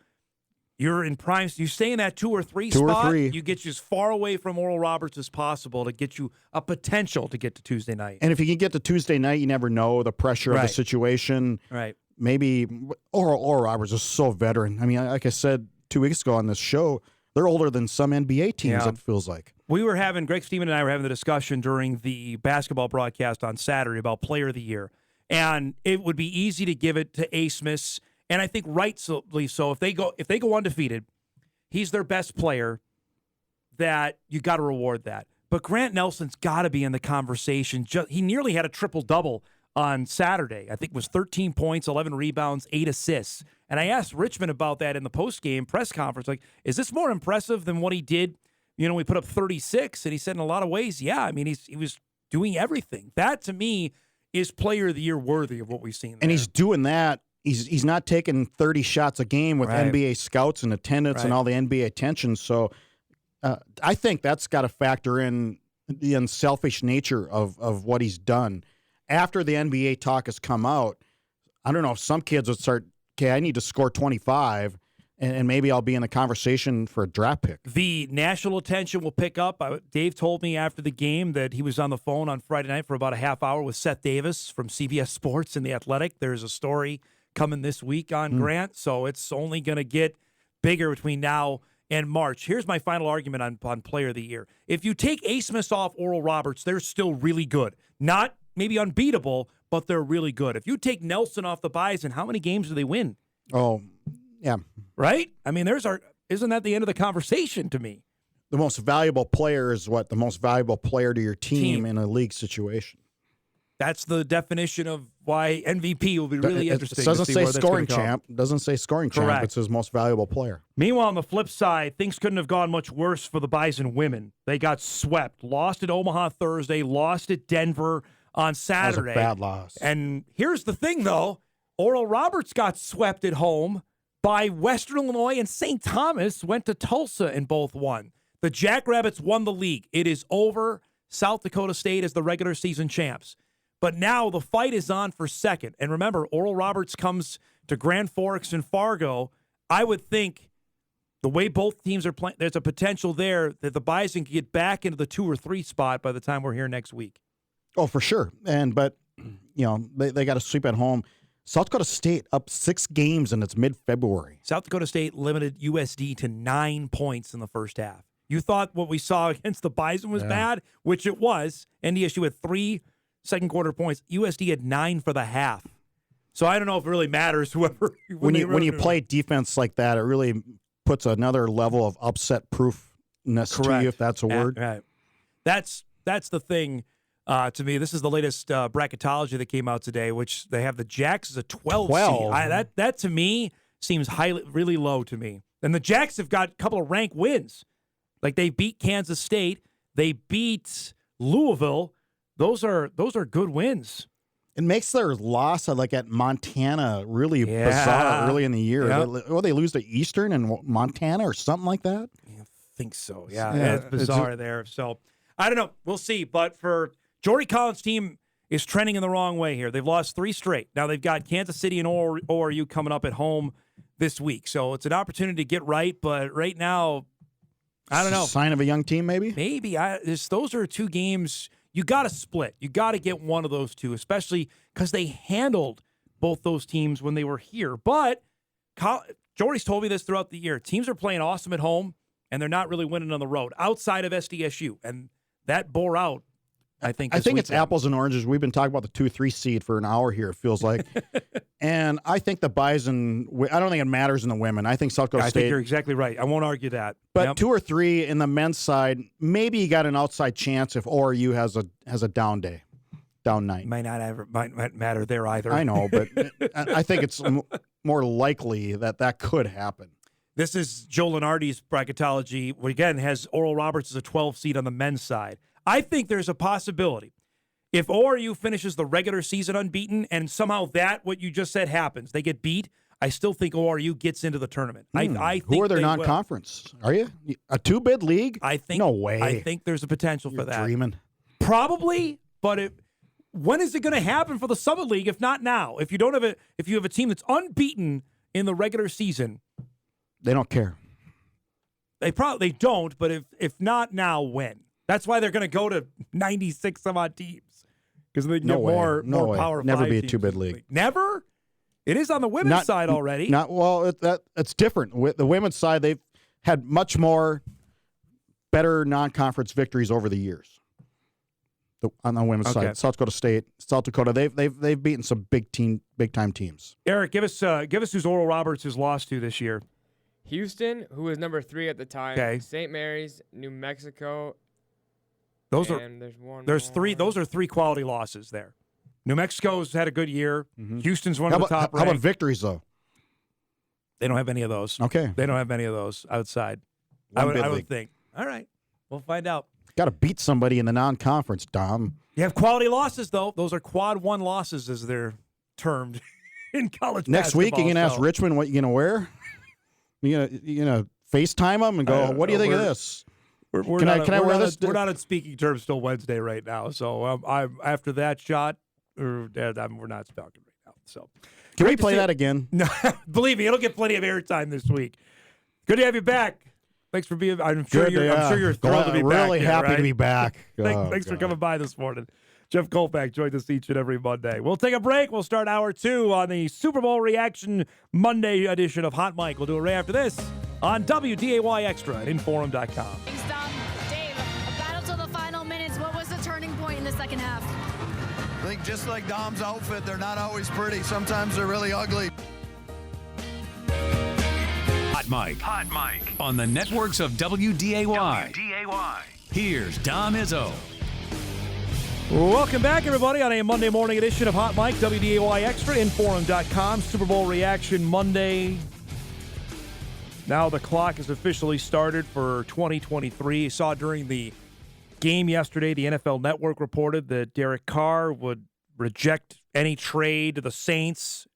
you're in prime. You stay in that 2 or 3 spot. You get you as far away from Oral Roberts as possible to get you a potential to get to Tuesday night. And if you can get to Tuesday night, you never know the pressure of the situation. Right. Maybe Oral Roberts is so veteran. I mean, like I said 2 weeks ago on this show, they're older than some NBA teams, it feels like. Greg Steeman and I were having the discussion during the basketball broadcast on Saturday about Player of the Year. And it would be easy to give it to Asmus, and I think rightfully so. If they go undefeated, he's their best player, that you got to reward that. But Grant Nelson's got to be in the conversation. He nearly had a triple-double on Saturday. I think it was 13 points, 11 rebounds, 8 assists. And I asked Richmond about that in the post-game press conference. Like, is this more impressive than what he did? We put up 36, and he said in a lot of ways, yeah. I mean, he was doing everything. That, to me, is Player of the Year worthy of what we've seen there. And he's doing that. He's not taking 30 shots a game with NBA scouts and attendance and all the NBA attention. So I think that's got to factor in the unselfish nature of what he's done. After the NBA talk has come out, I don't know if some kids would start, okay, I need to score 25, and maybe I'll be in the conversation for a draft pick. The national attention will pick up. Dave told me after the game that he was on the phone on Friday night for about a half hour with Seth Davis from CBS Sports and The Athletic. There's a story coming this week on Grant, so it's only going to get bigger between now and March. Here's my final argument on Player of the Year. If you take Asmus off Oral Roberts, they're still really good. Not maybe unbeatable, but they're really good. If you take Nelson off the Bison, how many games do they win? Oh, yeah. Right? I mean, isn't that the end of the conversation to me? The most valuable player is what? The most valuable player to your team in a league situation. That's the definition of why MVP will be really interesting. It doesn't say scoring champ. It doesn't say scoring champ. It's his most valuable player. Meanwhile, on the flip side, things couldn't have gone much worse for the Bison women. They got swept. Lost at Omaha Thursday. Lost at Denver on Saturday. That was a bad loss. And here's the thing, though. Oral Roberts got swept at home by Western Illinois, and St. Thomas went to Tulsa and both won. The Jackrabbits won the league. It is over. South Dakota State is the regular season champs. But now the fight is on for second. And remember, Oral Roberts comes to Grand Forks and Fargo. I would think the way both teams are playing, there's a potential there that the Bison can get back into the 2 or 3 spot by the time we're here next week. Oh, for sure. But they got to sweep at home. South Dakota State up 6 games and it's mid-February. South Dakota State limited USD to 9 points in the first half. You thought what we saw against the Bison was bad, which it was. NDSU had 3 second quarter points. USD had 9 for the half. So I don't know if it really matters whoever. When you play defense like that, it really puts another level of upset proofness to you, if that's a word. Right. That's the thing. To me, this is the latest bracketology that came out today, which they have the Jacks as a 12 seed. That to me seems really low to me. And the Jacks have got a couple of ranked wins. Like they beat Kansas State, they beat Louisville. Those are good wins. It makes their loss at Montana really bizarre early in the year. Yep. They lose to Eastern and Montana or something like that? I think so. Yeah, it's bizarre there. So I don't know. We'll see. But for Jordy Collins' team is trending in the wrong way here. They've lost 3 straight. Now they've got Kansas City and ORU coming up at home this week. So it's an opportunity to get right. But right now, I don't know. Sign of a young team, maybe? Maybe. Those are 2 games you got to split. You got to get one of those 2, especially because they handled both those teams when they were here. But Jordy's told me this throughout the year. Teams are playing awesome at home, and they're not really winning on the road outside of SDSU. And that bore out, I think it's apples and oranges. We've been talking about the 2-3 seed for an hour here, it feels like. And I think the Bison, I don't think it matters in the women. I think South Dakota State. I think you're exactly right. I won't argue that. But 2 or 3 in the men's side, maybe you got an outside chance if ORU has a down day, down night. Might matter there either. I know, but I think it's more likely that could happen. This is Joe Lenardi's bracketology, which again has Oral Roberts as a 12 seed on the men's side. I think there's a possibility. If ORU finishes the regular season unbeaten and somehow what you just said happens, they get beat, I still think ORU gets into the tournament. I think who are their they will. non-conference? Are you a 2-bid league? I think no way. I think there's a potential for that. Dreaming. Probably, but when is it going to happen for the Summit League? If not now, if you have a team that's unbeaten in the regular season, they don't care. They don't. But if not now, when? That's why they're going to go to 96 some odd teams because they can get more Power 5 Never be a teams 2-bid league. Never. It is on the women's side already. It's different. With the women's side, they've had much more better non-conference victories over the years. On the women's side, South Dakota State, South Dakota, they've beaten some big time teams. Eric, give us who's Oral Roberts has lost to this year. Houston, who was number 3 at the time. Okay. St. Mary's, New Mexico. There's there's three. Those are 3 quality losses there. New Mexico's had a good year. Mm-hmm. Houston's one of the top. How about victories though? They don't have any of those. Okay. They don't have any of those outside. I would think. All right. We'll find out. Got to beat somebody in the non-conference, Dom. You have quality losses, though. Those are quad 1 losses, as they're termed in college Next week, you can ask Richmond what you're going to wear. You gonna FaceTime them and go, what do you think of this? Can I wear this? We're not on speaking terms till Wednesday right now. So I'm after that shot, we're not talking right now. So can we play that again? No, believe me, it'll get plenty of airtime this week. Good to have you back. Thanks for being. I'm sure you're thrilled to be back. Really happy to be back. Thanks for coming by this morning. Jeff Kolpack joins us each and every Monday. We'll take a break. We'll start hour 2 on the Super Bowl reaction Monday edition of Hot Mike. We'll do it right after this on WDAY Extra at InForum.com. Stop. Dave, a battle till the final minutes. What was the turning point in the second half? I think just like Dom's outfit, they're not always pretty. Sometimes they're really ugly. Hot Mike on the networks of WDAY. Here's Dom Izzo. Welcome back, everybody, on a Monday morning edition of Hot Mike, WDAY Extra, InForum.com, Super Bowl reaction Monday. Now the clock has officially started for 2023. You saw during the game yesterday, the NFL Network reported that Derek Carr would reject any trade to the Saints.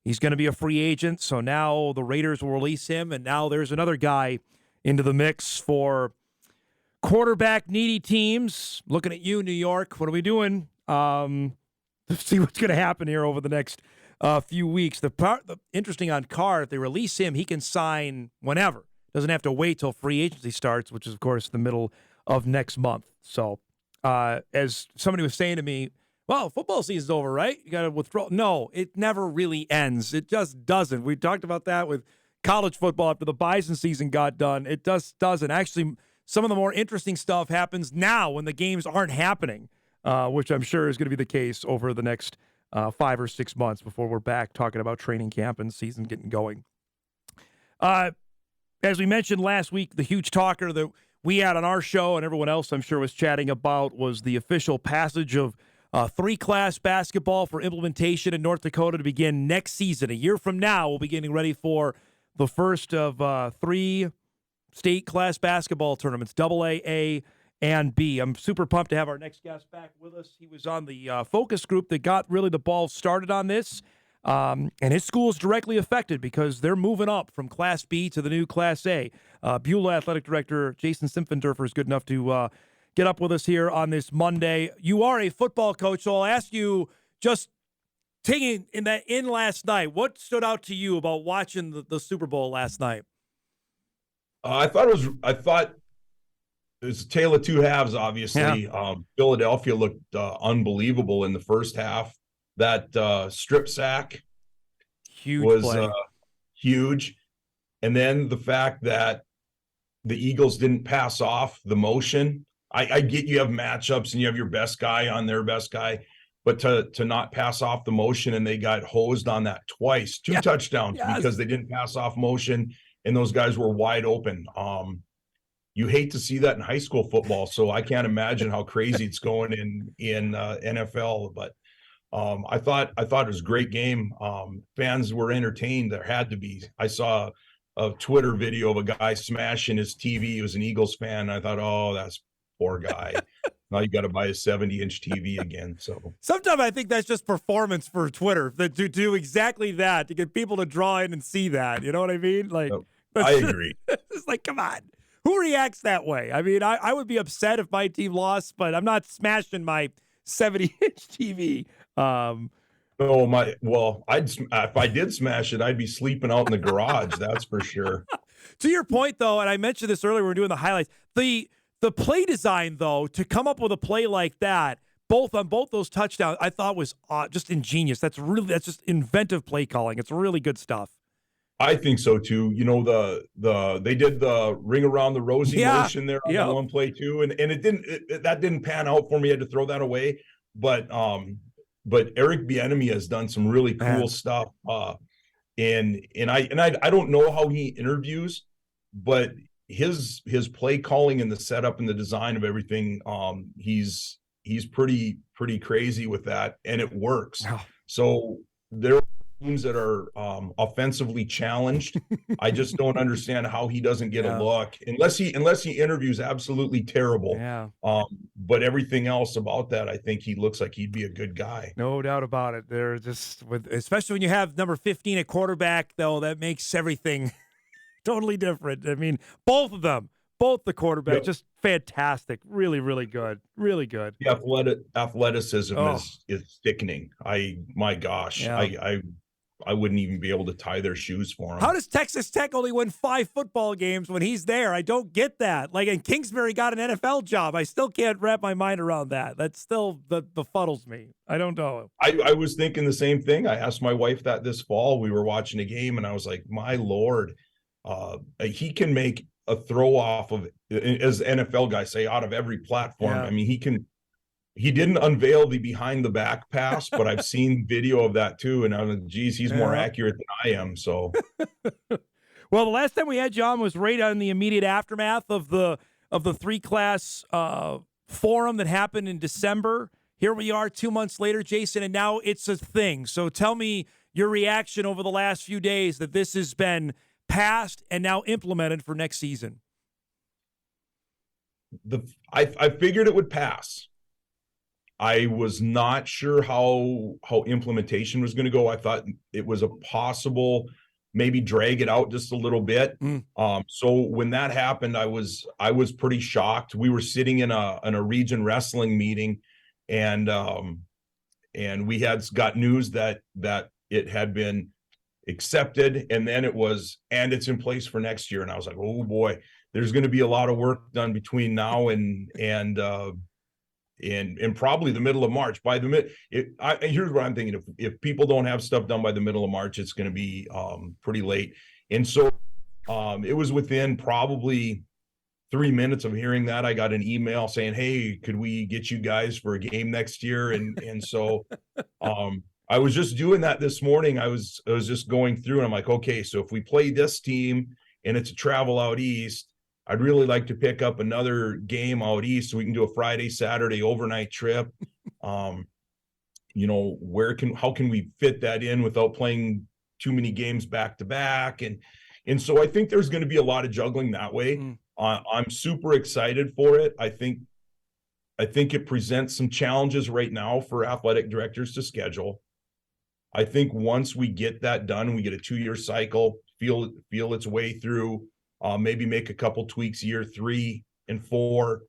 He's going to be a free agent, so now the Raiders will release him, and now there's another guy into the mix for quarterback-needy teams. Looking at you, New York. What are we doing? Let's see what's going to happen here over the next few weeks. The interesting on Carr, if they release him, he can sign whenever. Doesn't have to wait till free agency starts, which is, of course, the middle of next month. So, as somebody was saying to me, well, football season's over, right? You got to withdraw. No, it never really ends. It just doesn't. We talked about that with college football after the Bison season got done. It just doesn't. Actually, some of the more interesting stuff happens now when the games aren't happening, which I'm sure is going to be the case over the next 5 or 6 months before we're back talking about training camp and season getting going. As we mentioned last week, the huge talker that we had on our show and everyone else I'm sure was chatting about was the official passage of 3-class basketball for implementation in North Dakota to begin next season. A year from now, we'll be getting ready for the first of 3 state class basketball tournaments, AA, A, and B. I'm super pumped to have our next guest back with us. He was on the focus group that got really the ball started on this, and his school is directly affected because they're moving up from Class B to the new Class A. Beulah Athletic Director Jason Simpfenderfer is good enough to get up with us here on this Monday. You are a football coach, so I'll ask you, just taking in last night, what stood out to you about watching the Super Bowl last night? I thought it was a tale of two halves, obviously. Yeah. Philadelphia looked unbelievable in the first half. That strip sack was huge. And then the fact that the Eagles didn't pass off the motion. I get you have matchups and you have your best guy on their best guy, but to not pass off the motion, and they got hosed on that twice, 2 touchdowns because they didn't pass off motion and those guys were wide open. You hate to see that in high school football, so I can't imagine how crazy it's going in NFL. But I thought it was a great game. Fans were entertained. There had to be. I saw a Twitter video of a guy smashing his TV. He was an Eagles fan. I thought, oh, poor guy. Now you got to buy a 70-inch TV again. So sometimes I think that's just performance for Twitter to do exactly that, to get people to draw in and see that. You know what I mean? Like, I agree. It's like, come on. Who reacts that way? I mean, I would be upset if my team lost, but I'm not smashing my 70-inch TV. If I did smash it, I'd be sleeping out in the garage. That's for sure. To your point, though, and I mentioned this earlier when we were doing the highlights, the play design, though, to come up with a play like that, on both those touchdowns, I thought was just ingenious. That's just inventive play calling. It's really good stuff. I think so too. You know, they did the ring around the rosy motion there on that one play too, and that didn't pan out for me. I had to throw that away. But Eric Bieniemy has done some really cool stuff. And I don't know how he interviews, but his play calling and the setup and the design of everything, he's pretty crazy with that, and it works. So there are teams that are offensively challenged. I just don't understand how he doesn't get a look unless he interviews absolutely terrible. But everything else about that, I think he looks like he'd be a good guy. No doubt about it. They're just especially when you have number 15 at quarterback, though, that makes everything totally different. I mean, both of them, both the quarterback, just fantastic. Really, really good. Really good. The athleticism is sickening. My gosh. I wouldn't even be able to tie their shoes for them. How does Texas Tech only win 5 football games when he's there? I don't get that. Like, and Kingsbury got an NFL job. I still can't wrap my mind around that. That still befuddles me. I don't know. I was thinking the same thing. I asked my wife that this fall. We were watching a game, and I was like, my Lord, he can make a throw off of, as NFL guys say, out of every platform. I mean, he didn't unveil the behind the back pass, but I've seen video of that too. And I'm like, geez, he's more accurate than I am. So, well, the last time we had you on was right on the immediate aftermath of the 3-class forum that happened in December. Here we are 2 months later, Jason, and now it's a thing. So tell me your reaction over the last few days that this has been passed and now implemented for next season. I figured it would pass. I was not sure how implementation was going to go. I thought it was a possible maybe drag it out just a little bit. So when that happened, I was pretty shocked. We were sitting in a region wrestling meeting, and we had got news that it had been accepted, and then it's in place for next year. And I was like, oh boy, there's going to be a lot of work done between now and probably the middle of March. Here's what I'm thinking: if people don't have stuff done by the middle of March, it's going to be pretty late. And so it was within probably 3 minutes of hearing that, I got an email saying, "Hey, could we get you guys for a game next year?" And so I was just doing that this morning. I was just going through, and I'm like, okay, so if we play this team and it's a travel out east, I'd really like to pick up another game out east so we can do a Friday, Saturday overnight trip. How can we fit that in without playing too many games back to back? And so I think there's going to be a lot of juggling that way. I'm super excited for it. I think it presents some challenges right now for athletic directors to schedule. I think once we get that done, we get a 2-year cycle, feel its way through, maybe make a couple tweaks year 3 and 4.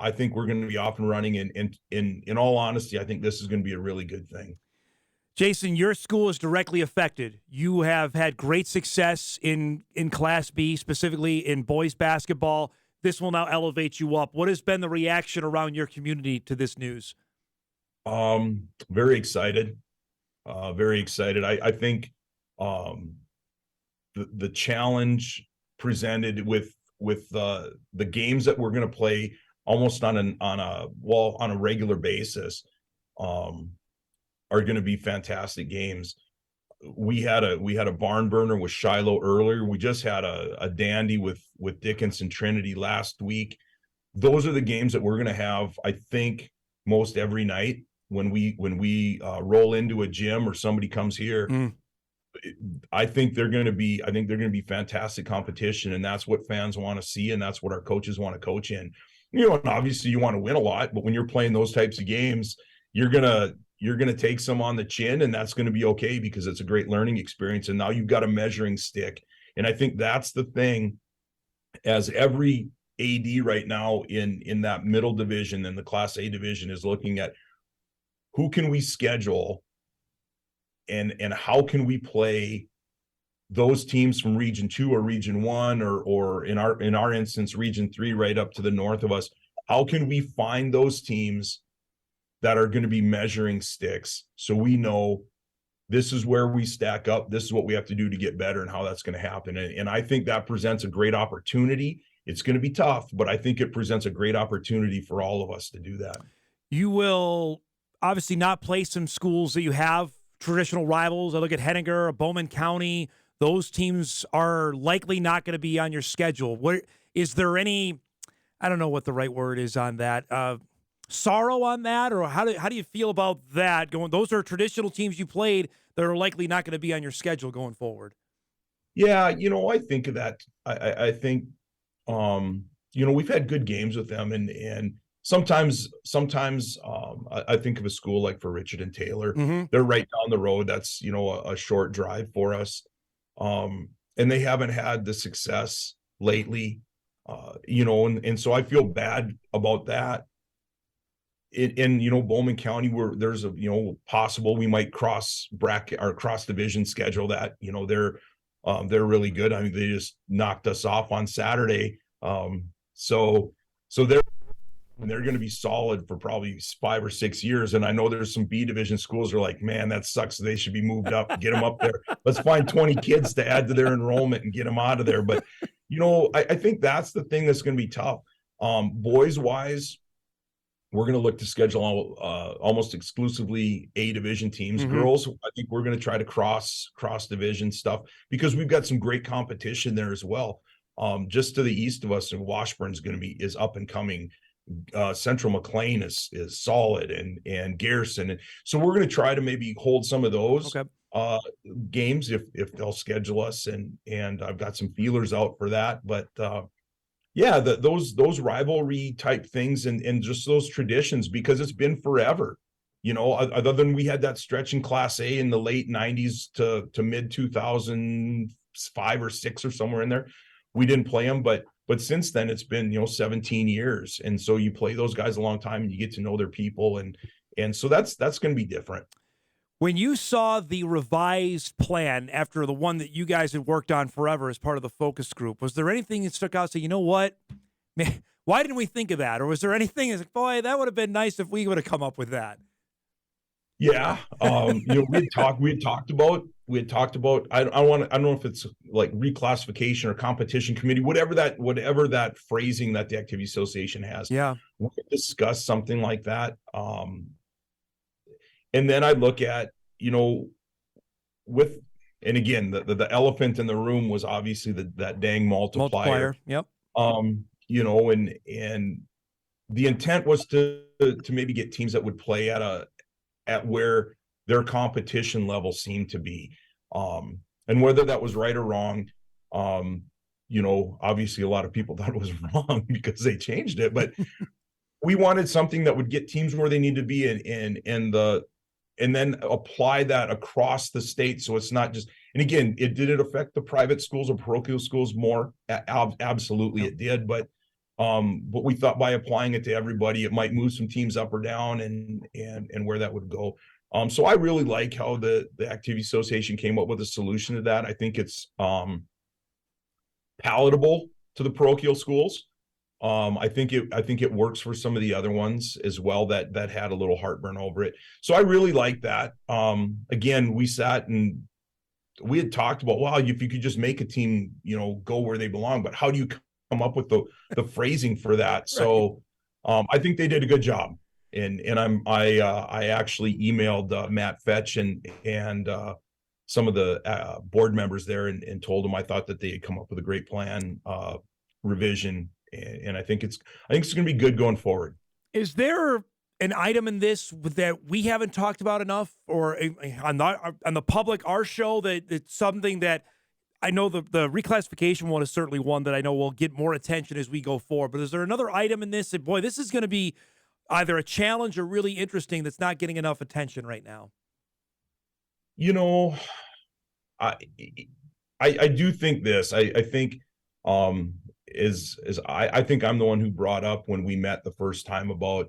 I think we're going to be off and running. And in all honesty, I think this is going to be a really good thing. Jason, your school is directly affected. You have had great success in Class B, specifically in boys basketball. This will now elevate you up. What has been the reaction around your community to this news? Very excited. Very excited. I think the challenge presented with the games that we're going to play almost on a regular basis are going to be fantastic games. We had a barn burner with Shiloh earlier. We just had a dandy with Dickinson Trinity last week. Those are the games that we're going to have, I think, most every night when we roll into a gym or somebody comes here. I think they're going to be fantastic competition, and that's what fans want to see, and that's what our coaches want to coach in. And obviously you want to win a lot, but when you're playing those types of games, you're gonna take some on the chin, and that's gonna be okay because it's a great learning experience. And now you've got a measuring stick. And I think that's the thing, as every AD right now in that middle division and the Class A division is looking at who can we schedule and how can we play those teams from Region 2 or Region 1 or in our instance Region 3 right up to the north of us. How can we find those teams that are going to be measuring sticks so we know this is where we stack up, this is what we have to do to get better, and how that's going to happen. And I think that presents a great opportunity. It's going to be tough, but I think it presents a great opportunity for all of us to do that. You will obviously not play some schools that you have traditional rivals. I look at Henninger, Bowman County. Those teams are likely not going to be on your schedule. What is there any, I don't know what the right word is on that, sorrow on that, or how do you feel about that going? Those are traditional teams you played that are likely not going to be on your schedule going forward. Yeah, I think of that. I think we've had good games with them, and sometimes I think of a school like for Richard and Taylor. Mm-hmm. They're right down the road. That's a short drive for us, and they haven't had the success lately, and so I feel bad about that. In Bowman County, where there's a possible we might cross bracket or cross division schedule that they're really good. I mean, they just knocked us off on Saturday, so they're going to be solid for probably 5 or 6 years. And I know there's some B division schools that are like, man, that sucks. They should be moved up, get them up there. Let's find 20 kids to add to their enrollment and get them out of there. But I think that's the thing that's going to be tough. Boys wise, we're going to look to schedule almost exclusively A division teams. Mm-hmm. Girls, I think we're going to try to cross division stuff because we've got some great competition there as well. Just to the east of us, and Washburn's is up and coming. Central McLean is solid, and Garrison. And so we're going to try to maybe hold some of those games if they'll schedule us. And I've got some feelers out for that, but those rivalry type things and just those traditions, because it's been forever, other than we had that stretch in Class A in the late 90s to mid 2005 or 6 or somewhere in there, we didn't play them, but since then it's been 17 years, and so you play those guys a long time and you get to know their people, and so that's going to be different. When you saw the revised plan after the one that you guys had worked on forever as part of the focus group, was there anything that stuck out? Say, you know what, man, why didn't we think of that? Or was there anything that's like, boy, that would have been nice if we would have come up with that? Yeah, we had talked about. I don't know if it's like reclassification or competition committee, whatever that phrasing that the Activity Association has. Yeah, we could discuss something like that. And then I look at, and again, the elephant in the room was obviously that dang multiplier. Yep. And the intent was to maybe get teams that would play at where their competition level seemed to be. And whether that was right or wrong, obviously a lot of people thought it was wrong because they changed it, but we wanted something that would get teams where they need to be and then apply that across the state. So it's not just, and again, did it affect the private schools or parochial schools more? Absolutely it did. But we thought by applying it to everybody, it might move some teams up or down and where that would go. So I really like how the Activity Association came up with a solution to that. I think it's palatable to the parochial schools. I think it works for some of the other ones as well that had a little heartburn over it. So I really like that. Again, we sat and we had talked about, wow, if you could just make a team, go where they belong, but how do you come up with the phrasing for that? So I think they did a good job. And I actually emailed Matt Fetch and some of the board members there and told them I thought that they had come up with a great plan, revision. And I think it's going to be good going forward. Is there an item in this that we haven't talked about enough, or on the public, our show, that it's something that I know the reclassification one is certainly one that I know will get more attention as we go forward. But is there another item in this that, boy, this is going to be either a challenge or really interesting that's not getting enough attention right now? You know, I do think this. I think I think I'm the one who brought up when we met the first time about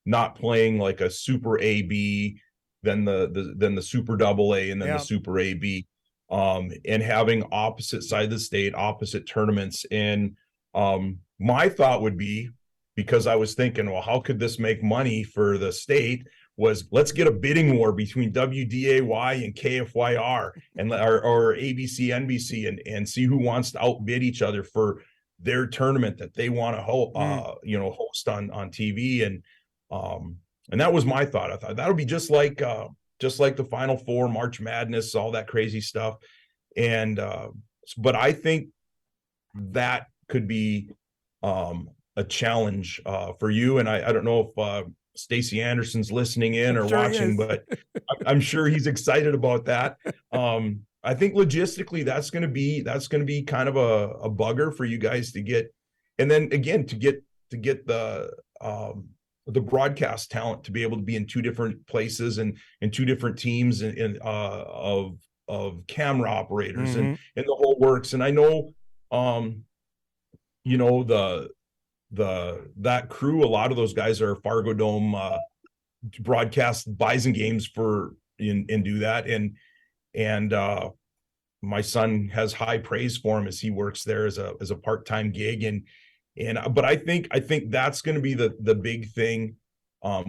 not playing like a super AB, then the super double A, and then the super AB, and having opposite side of the state, opposite tournaments. And my thought would be, because I was thinking, well, how could this make money for the state? Was let's get a bidding war between WDAY and KFYR and or ABC, NBC, and see who wants to outbid each other for their tournament that they want to host on TV. And that was my thought. I thought that'll be just like the Final Four, March Madness, all that crazy stuff. And but I think that could be a challenge for you. And I don't know if Stacey Anderson's listening in or watching, but I'm sure he's excited about that. I think logistically that's going to be kind of a bugger for you guys to get, and then again to get the broadcast talent to be able to be in two different places and in two different teams of camera operators and the whole works. And I know that crew, a lot of those guys are Fargo Dome broadcast Bison games and do that. And my son has high praise for him as he works there as a part-time gig. But I think that's going to be the big thing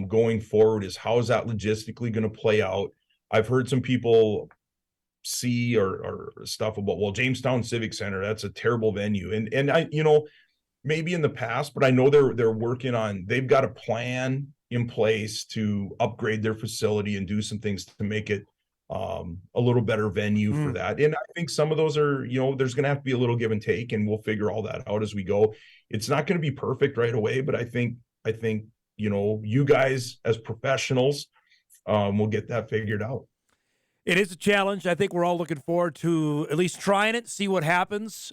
going forward, is how is that logistically going to play out? I've heard some people see or stuff about, well, Jamestown Civic Center, that's a terrible venue. And I, maybe in the past, but I know they're working on, they've got a plan in place to upgrade their facility and do some things to make it a little better venue for that. And I think some of those are, there's going to have to be a little give and take, and we'll figure all that out as we go. It's not going to be perfect right away, but I think, you guys as professionals will get that figured out. It is a challenge. I think we're all looking forward to at least trying it, see what happens,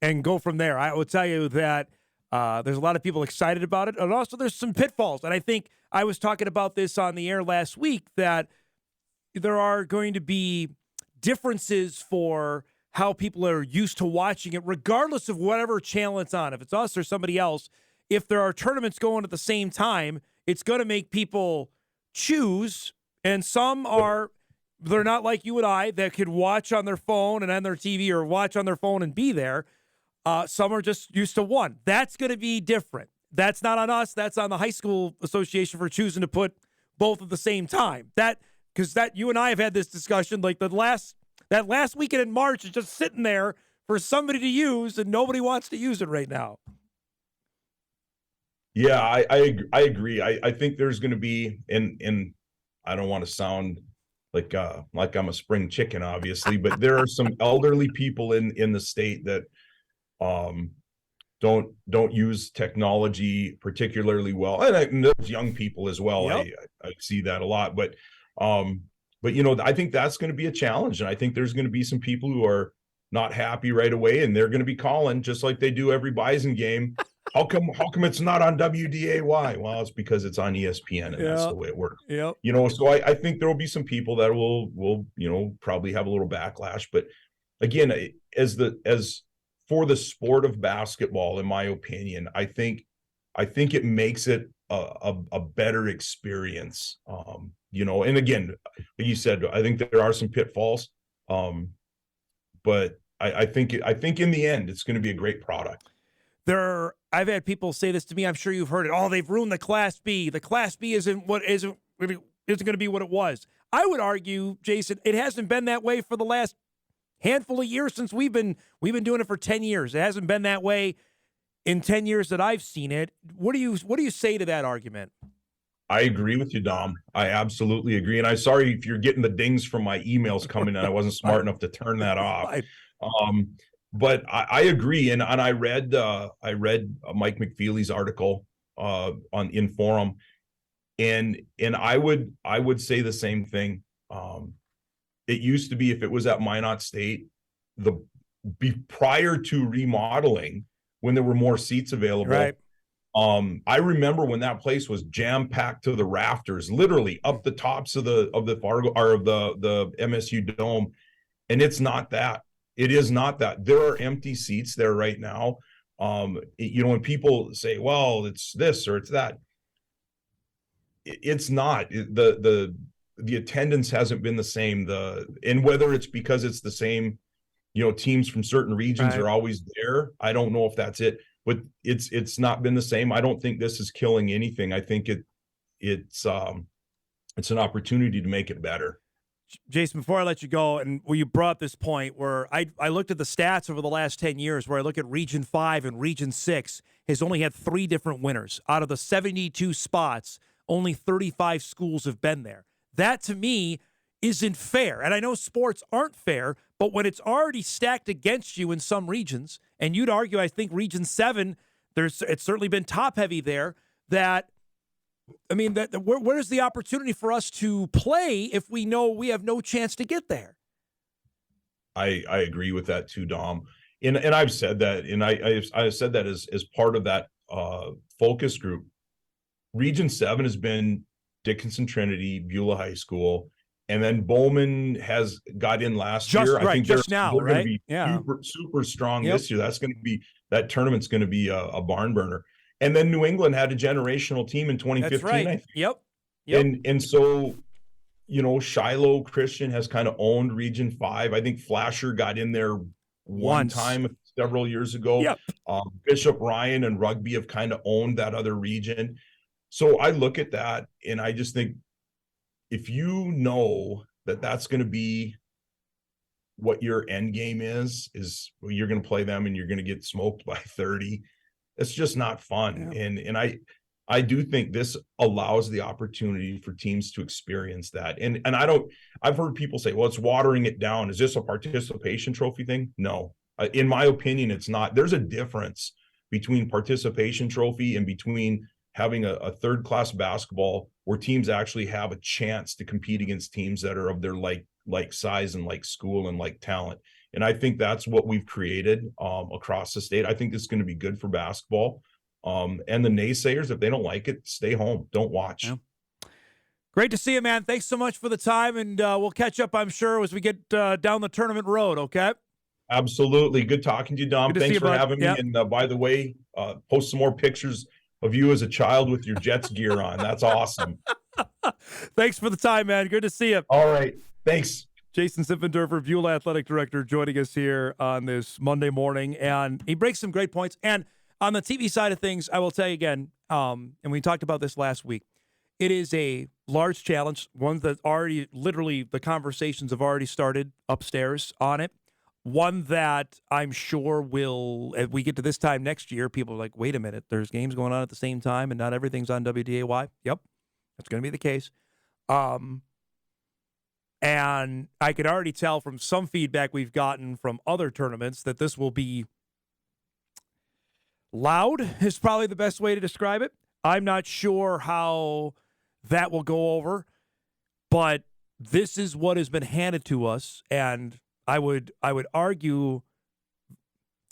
and go from there. I would tell you that there's a lot of people excited about it, and also there's some pitfalls. And I think I was talking about this on the air last week, that there are going to be differences for how people are used to watching it, regardless of whatever channel it's on. If it's us or somebody else, if there are tournaments going at the same time, it's going to make people choose. And some they're not like you and I that could watch on their phone and on their TV, or watch on their phone and be there. Some are just used to one. That's going to be different. That's not on us. That's on the high school association for choosing to put both at the same time. Because you and I have had this discussion, like that last weekend in March is just sitting there for somebody to use, and nobody wants to use it right now. Yeah, I agree. I think there's going to be, and I don't want to sound like I'm a spring chicken, obviously, but there are some elderly people in the state that don't use technology particularly well, and there's young people as well. Yep. I see that a lot, but I think that's going to be a challenge, and I think there's going to be some people who are not happy right away, and they're going to be calling just like they do every Bison game. How come it's not on WDAY? Well, it's because it's on ESPN, and that's the way it works. Yep. So I think there will be some people that will probably have a little backlash, but again, as for the sport of basketball, in my opinion, I think it makes it a better experience. And again, like you said, I think there are some pitfalls, but I think in the end, it's going to be a great product. I've had people say this to me. I'm sure you've heard it. Oh, they've ruined the Class B. The Class B isn't going to be what it was. I would argue, Jason, it hasn't been that way for the last handful of years since we've been doing it for 10 years. It hasn't been that way in 10 years that I've seen it. What do you say to that argument? I agree with you, Dom. I absolutely agree. And I'm sorry if you're getting the dings from my emails coming in. I wasn't smart enough to turn that off. But I agree. And I read Mike McFeely's article on InForum, and I would say the same thing. It used to be, if it was at Minot State, prior to remodeling, when there were more seats available. Right. I remember when that place was jam packed to the rafters, literally up the tops of the Fargo or of the MSU Dome, and it's not that. It is not that. There are empty seats there right now. When people say, "Well, it's this or it's that," it's not. The attendance hasn't been the same. And whether it's because it's the same, teams from certain regions are always there. I don't know if that's it. But it's not been the same. I don't think this is killing anything. I think it's an opportunity to make it better. Jason, before I let you go, and you brought this point where I looked at the stats over the last 10 years, where I look at Region 5 and Region 6 has only had 3 different winners. Out of the 72 spots, only 35 schools have been there. That, to me, isn't fair. And I know sports aren't fair, but when it's already stacked against you in some regions, and you'd argue, I think Region 7, it's certainly been top-heavy there, where's the opportunity for us to play if we know we have no chance to get there? I agree with that too, Dom. And I've said that, and I've said that as part of that focus group. Region 7 has been Dickinson Trinity, Beulah High School, and then Bowman has got in last year. I think they're going to be super strong this year. That tournament's going to be a barn burner. And then New England had a generational team in 2015. That's right. I think. Yep. And so, Shiloh Christian has kind of owned Region 5. I think Flasher got in there one time several years ago. Yep. Bishop Ryan and Rugby have kind of owned that other region. So I look at that and I just think, if you know that that's going to be what your end game is you're going to play them and you're going to get smoked by 30, it's just not fun. Yeah. And I do think this allows the opportunity for teams to experience that. And I've heard people say, well, it's watering it down. Is this a participation trophy thing? No, in my opinion, it's not. There's a difference between participation trophy and between having a third-class basketball where teams actually have a chance to compete against teams that are of their like size and like school and like talent. And I think that's what we've created across the state. I think this is going to be good for basketball. And the naysayers, if they don't like it, stay home. Don't watch. Yeah. Great to see you, man. Thanks so much for the time, and we'll catch up, I'm sure, as we get down the tournament road, okay? Absolutely. Good talking to you, Dom. Thanks for having me. And by the way, post some more pictures of you as a child with your Jets gear on. That's awesome. Thanks for the time, man. Good to see you. All right. Thanks. Jason Simpfenderfer, Beulah Athletic Director, joining us here on this Monday morning. And he breaks some great points. And on the TV side of things, I will tell you again, and we talked about this last week, it is a large challenge, one that already, literally, the conversations have already started upstairs on it. One that I'm sure will, as we get to this time next year, people are like, wait a minute, there's games going on at the same time and not everything's on WDAY. Yep, that's going to be the case. And I could already tell from some feedback we've gotten from other tournaments that this will be loud is probably the best way to describe it. I'm not sure how that will go over, but this is what has been handed to us, and I would argue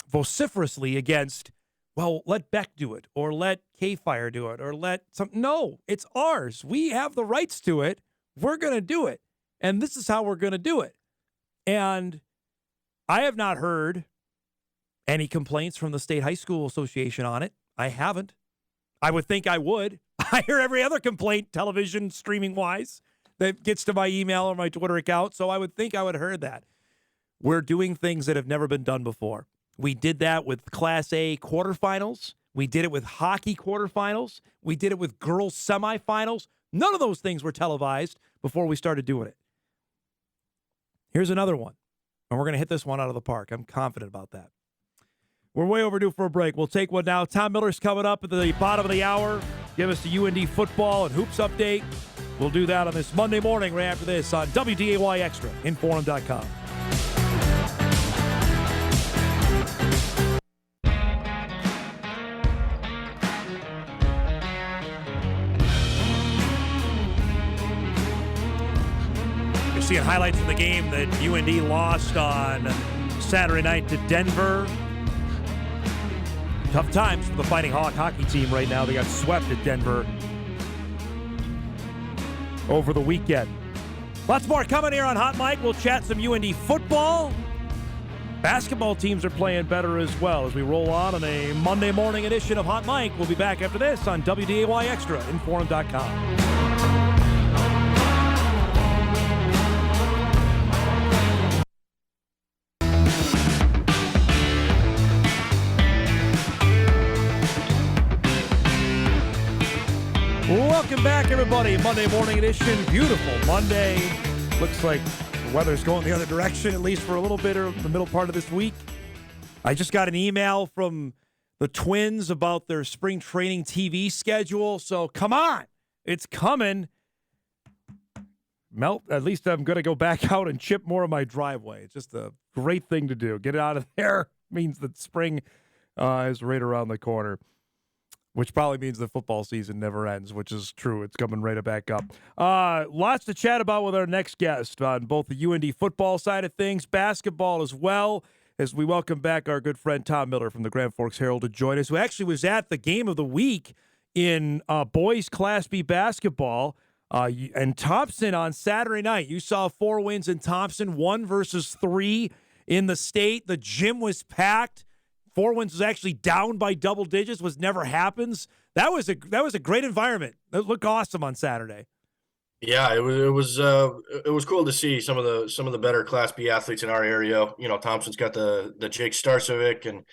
vociferously against, well, let Beck do it, or let K-Fire do it, or let some. No, it's ours. We have the rights to it. We're going to do it, and this is how we're going to do it. And I have not heard any complaints from the State High School Association on it. I haven't. I would think I would. I hear every other complaint, television, streaming-wise, that gets to my email or my Twitter account, so I would think I would have heard that. We're doing things that have never been done before. We did that with Class A quarterfinals. We did it with hockey quarterfinals. We did it with girls semifinals. None of those things were televised before we started doing it. Here's another one, and we're going to hit this one out of the park. I'm confident about that. We're way overdue for a break. We'll take one now. Tom Miller's coming up at the bottom of the hour. Give us the UND football and hoops update. We'll do that on this Monday morning right after this on WDAY Extra, InForum.com. Seeing highlights from the game that UND lost on Saturday night to Denver. Tough times for the Fighting Hawk hockey team right now. They got swept at Denver over the weekend. Lots more coming here on Hot Mic. We'll chat some UND football. Basketball teams are playing better as well as we roll on a Monday morning edition of Hot Mic. We'll be back after this on WDAY Extra, InForum.com. Welcome back, everybody. Monday morning edition. Beautiful Monday. Looks like the weather's going the other direction, at least for a little bit, or the middle part of this week. I just got an email from the Twins about their spring training TV schedule. So come on, it's coming. At least I'm going to go back out and chip more of my driveway. It's just a great thing to do. Get it out of there. Means that spring is right around the corner. Which probably means the football season never ends, which is true. It's coming right back up. Lots to chat about with our next guest on both the UND football side of things, basketball as well, as we welcome back our good friend Tom Miller from the Grand Forks Herald to join us, who actually was at the game of the week in boys Class B basketball. And Thompson on Saturday night, you saw 4 wins in Thompson, 1 versus 3 in the state. The gym was packed. 4 wins was actually down by double digits, which never happens. That was a great environment. It looked awesome on Saturday. Yeah, it was cool to see some of the better Class B athletes in our area. You know, Thompson's got the Jake Starcevic, and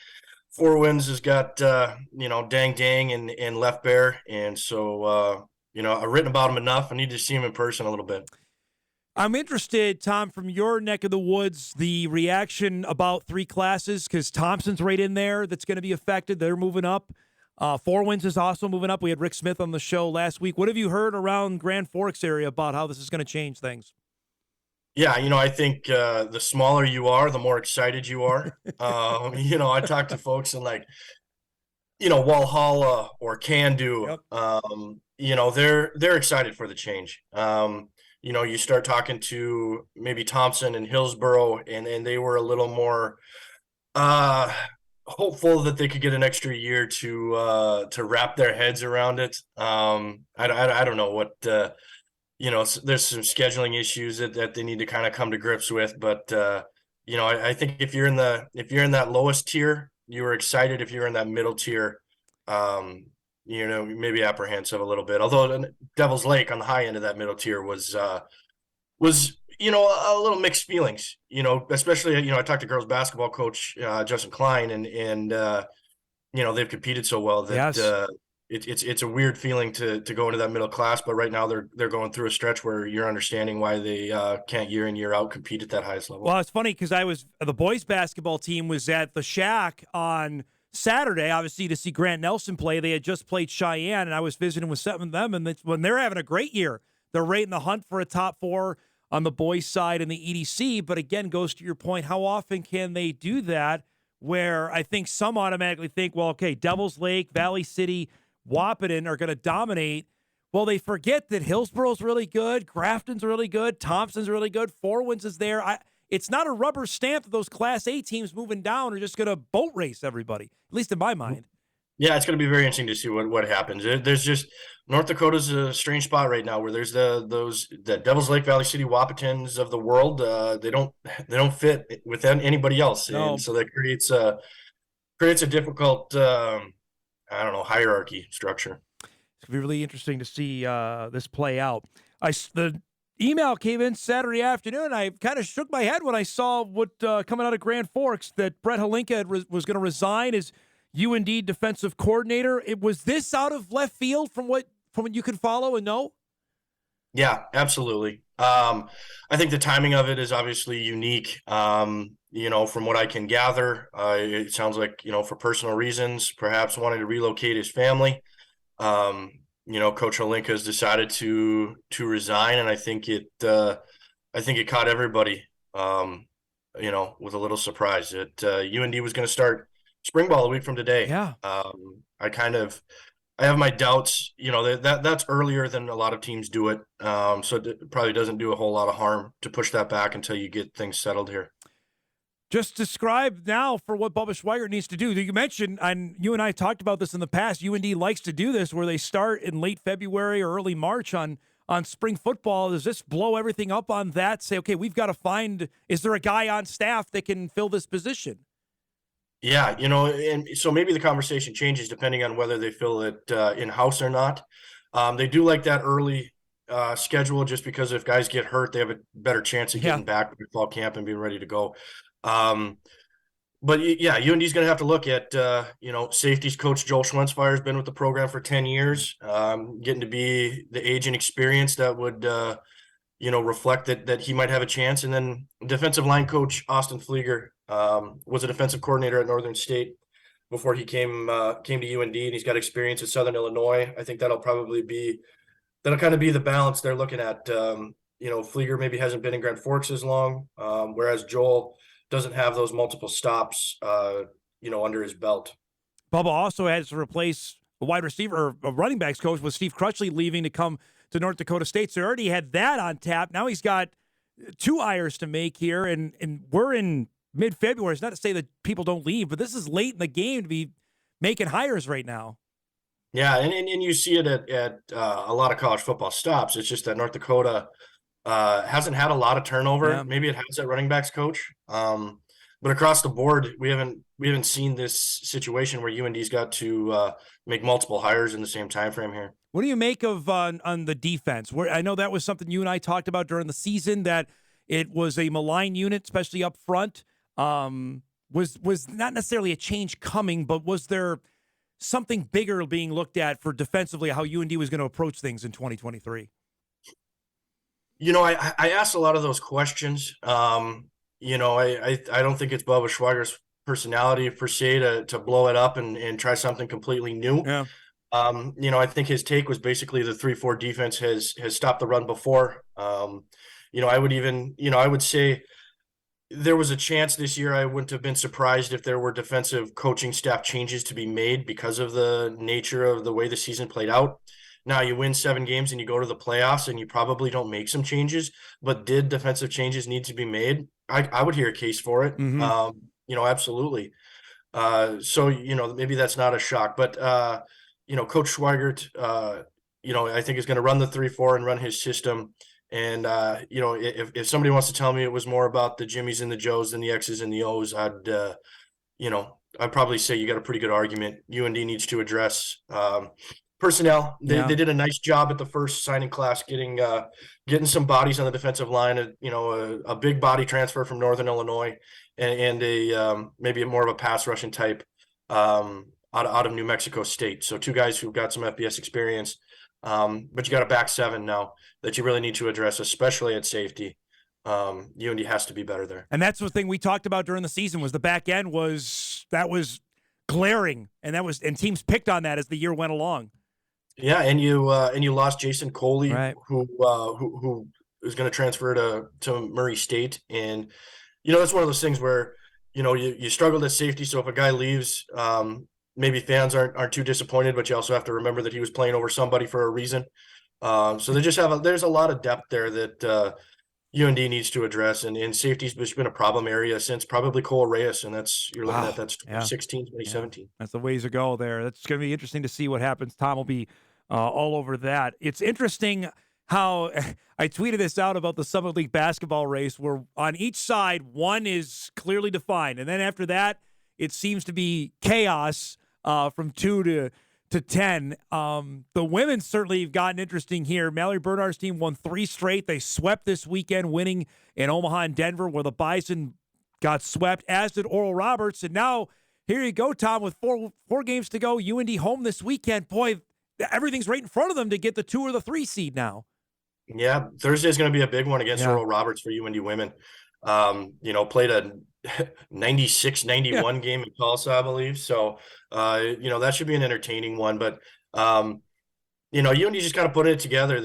4 wins has got Dang Dang and Left Bear, and so I've written about him enough. I need to see him in person a little bit. I'm interested, Tom, from your neck of the woods, the reaction about 3 classes, because Thompson's right in there that's going to be affected. They're moving up. 4 wins is also moving up. We had Rick Smith on the show last week. What have you heard around Grand Forks area about how this is going to change things? Yeah, I think the smaller you are, the more excited you are. I talk to folks in Walhalla or Can-Do. Yep. They're excited for the change. You start talking to maybe Thompson and Hillsborough, and they were a little more hopeful that they could get an extra year to wrap their heads around it. I don't know what there's some scheduling issues that they need to kind of come to grips with, but I think if you're in that lowest tier, you were excited. If you're in that middle tier, maybe apprehensive a little bit. Although Devil's Lake on the high end of that middle tier was a little mixed feelings. Especially I talked to girls basketball coach Justin Klein, and they've competed so well that yes. It's a weird feeling to go into that middle class. But right now they're going through a stretch where you're understanding why they can't year in year out compete at that highest level. Well, it's funny because the boys basketball team was at the Shack on Saturday, obviously, to see Grant Nelson play. They had just played Cheyenne, and I was visiting with some of them, and when they're having a great year, they're right in the hunt for a top 4 on the boys' side in the EDC. But again, goes to your point, how often can they do that? Where I think some automatically think, well, okay, Devils Lake, Valley City, Wahpeton are going to dominate. Well, they forget that Hillsborough's really good, Grafton's really good, Thompson's really good, 4 wins is there. It's not a rubber stamp that those Class A teams moving down are just going to boat race everybody, at least in my mind. Yeah, it's going to be very interesting to see what happens. There's just North Dakota's a strange spot right now where there's the Devils Lake, Valley City, Wahpetons of the world. They don't fit with anybody else, no. And so that creates a difficult hierarchy structure. It's going to be really interesting to see this play out. The email came in Saturday afternoon. I kind of shook my head when I saw what coming out of Grand Forks, that Brett Halinka was going to resign as UND defensive coordinator. Was this out of left field from what you can follow and know? Yeah, absolutely. I think the timing of it is obviously unique. From what I can gather, it sounds like, for personal reasons, perhaps wanting to relocate his family. Coach Halinka has decided to resign, and I think it caught everybody, with a little surprise that UND was going to start spring ball a week from today. Yeah. I have my doubts, that's earlier than a lot of teams do it. So it probably doesn't do a whole lot of harm to push that back until you get things settled here. Just describe now for what Bubba Schweigert needs to do. You mentioned, and you and I talked about this in the past, UND likes to do this where they start in late February or early March on spring football. Does this blow everything up on that? Say, okay, we've got to find, is there a guy on staff that can fill this position? Yeah, and so maybe the conversation changes depending on whether they fill it in-house or not. They do like that early schedule just because if guys get hurt, they have a better chance of getting back to fall camp and being ready to go. But yeah, UND's going to have to look at, safeties coach Joel Schwensfire has been with the program for 10 years, getting to be the age and experience that would, reflect that he might have a chance. And then defensive line coach Austin Flieger was a defensive coordinator at Northern State before he came to UND, and he's got experience at Southern Illinois. I think that'll kind of be the balance they're looking at. Flieger maybe hasn't been in Grand Forks as long, whereas Joel doesn't have those multiple stops, under his belt. Bubba also has to replace a wide receiver or a running backs coach with Steve Crutchley leaving to come to North Dakota State. So he already had that on tap. Now he's got 2 hires to make here, and we're in mid-February. It's not to say that people don't leave, but this is late in the game to be making hires right now. Yeah, and you see it at a lot of college football stops. It's just that North Dakota hasn't had a lot of turnover. Yeah. Maybe it has at running backs coach. But across the board, we haven't seen this situation where UND's got to make multiple hires in the same time frame here. What do you make of on the defense? I know that was something you and I talked about during the season, that it was a malign unit, especially up front. Was not necessarily a change coming, but was there something bigger being looked at for defensively, how UND was going to approach things in 2023? I asked a lot of those questions. I don't think it's Bubba Schweigert's personality per se to blow it up and try something completely new. Yeah. I think his take was basically the 3-4 defense has stopped the run before. I would say there was a chance this year. I wouldn't have been surprised if there were defensive coaching staff changes to be made because of the nature of the way the season played out. Now you win 7 games and you go to the playoffs and you probably don't make some changes, but did defensive changes need to be made? I would hear a case for it. Mm-hmm. Absolutely. So maybe that's not a shock, but Coach Schweigert, I think is going to run the 3-4 and run his system. And, if somebody wants to tell me it was more about the Jimmies and the Joes than the X's and the O's, I'd probably say you got a pretty good argument. UND needs to address personnel. They did a nice job at the first signing class getting some bodies on the defensive line, a big body transfer from Northern Illinois and a maybe more of a pass rushing type out of New Mexico State. So 2 guys who've got some FBS experience. But you got a back 7 now that you really need to address, especially at safety. UND has to be better there. And that's the thing we talked about during the season was the back end was glaring, and teams picked on that as the year went along. Yeah, and you lost Jason Coley, right, who is going to transfer to Murray State, and that's one of those things where you struggled at safety. So if a guy leaves, maybe fans aren't too disappointed, but you also have to remember that he was playing over somebody for a reason. So there's a lot of depth there that UND needs to address, and safety's been a problem area since probably Cole Reyes, and that's 2016, 2017. Yeah. That's the ways to go there. That's going to be interesting to see what happens. Tom will be all over that. It's interesting how I tweeted this out about the Summit League basketball race, where on each side one is clearly defined, and then after that it seems to be chaos from 2 to 10. The women certainly have gotten interesting here. Mallory Bernard's team won 3 straight. They swept this weekend, winning in Omaha and Denver, where the Bison got swept, as did Oral Roberts. And now here you go, Tom, with four games to go. UND home this weekend. Boy, everything's right in front of them to get the 2 or the 3 seed now. Yeah, Thursday's going to be a big one against Oral Roberts for UND women. Played a 96-91 game in Tulsa, I believe. So, that should be an entertaining one. But, UND just kind of put it together.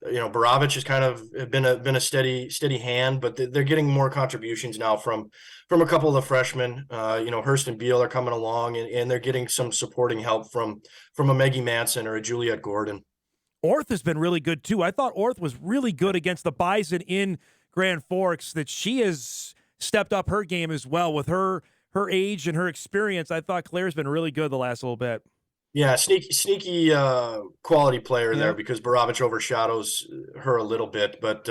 Borovich has kind of been a steady hand, but they're getting more contributions now from a couple of the freshmen. Hurst and Beal are coming along, and they're getting some supporting help from a Maggie Manson or a Juliet Gordon. Orth has been really good too. I thought Orth was really good against the Bison in Grand Forks, that she has stepped up her game as well with her age and her experience. I thought Claire's been really good the last little bit. Yeah, sneaky quality player there because Barovich overshadows her a little bit, but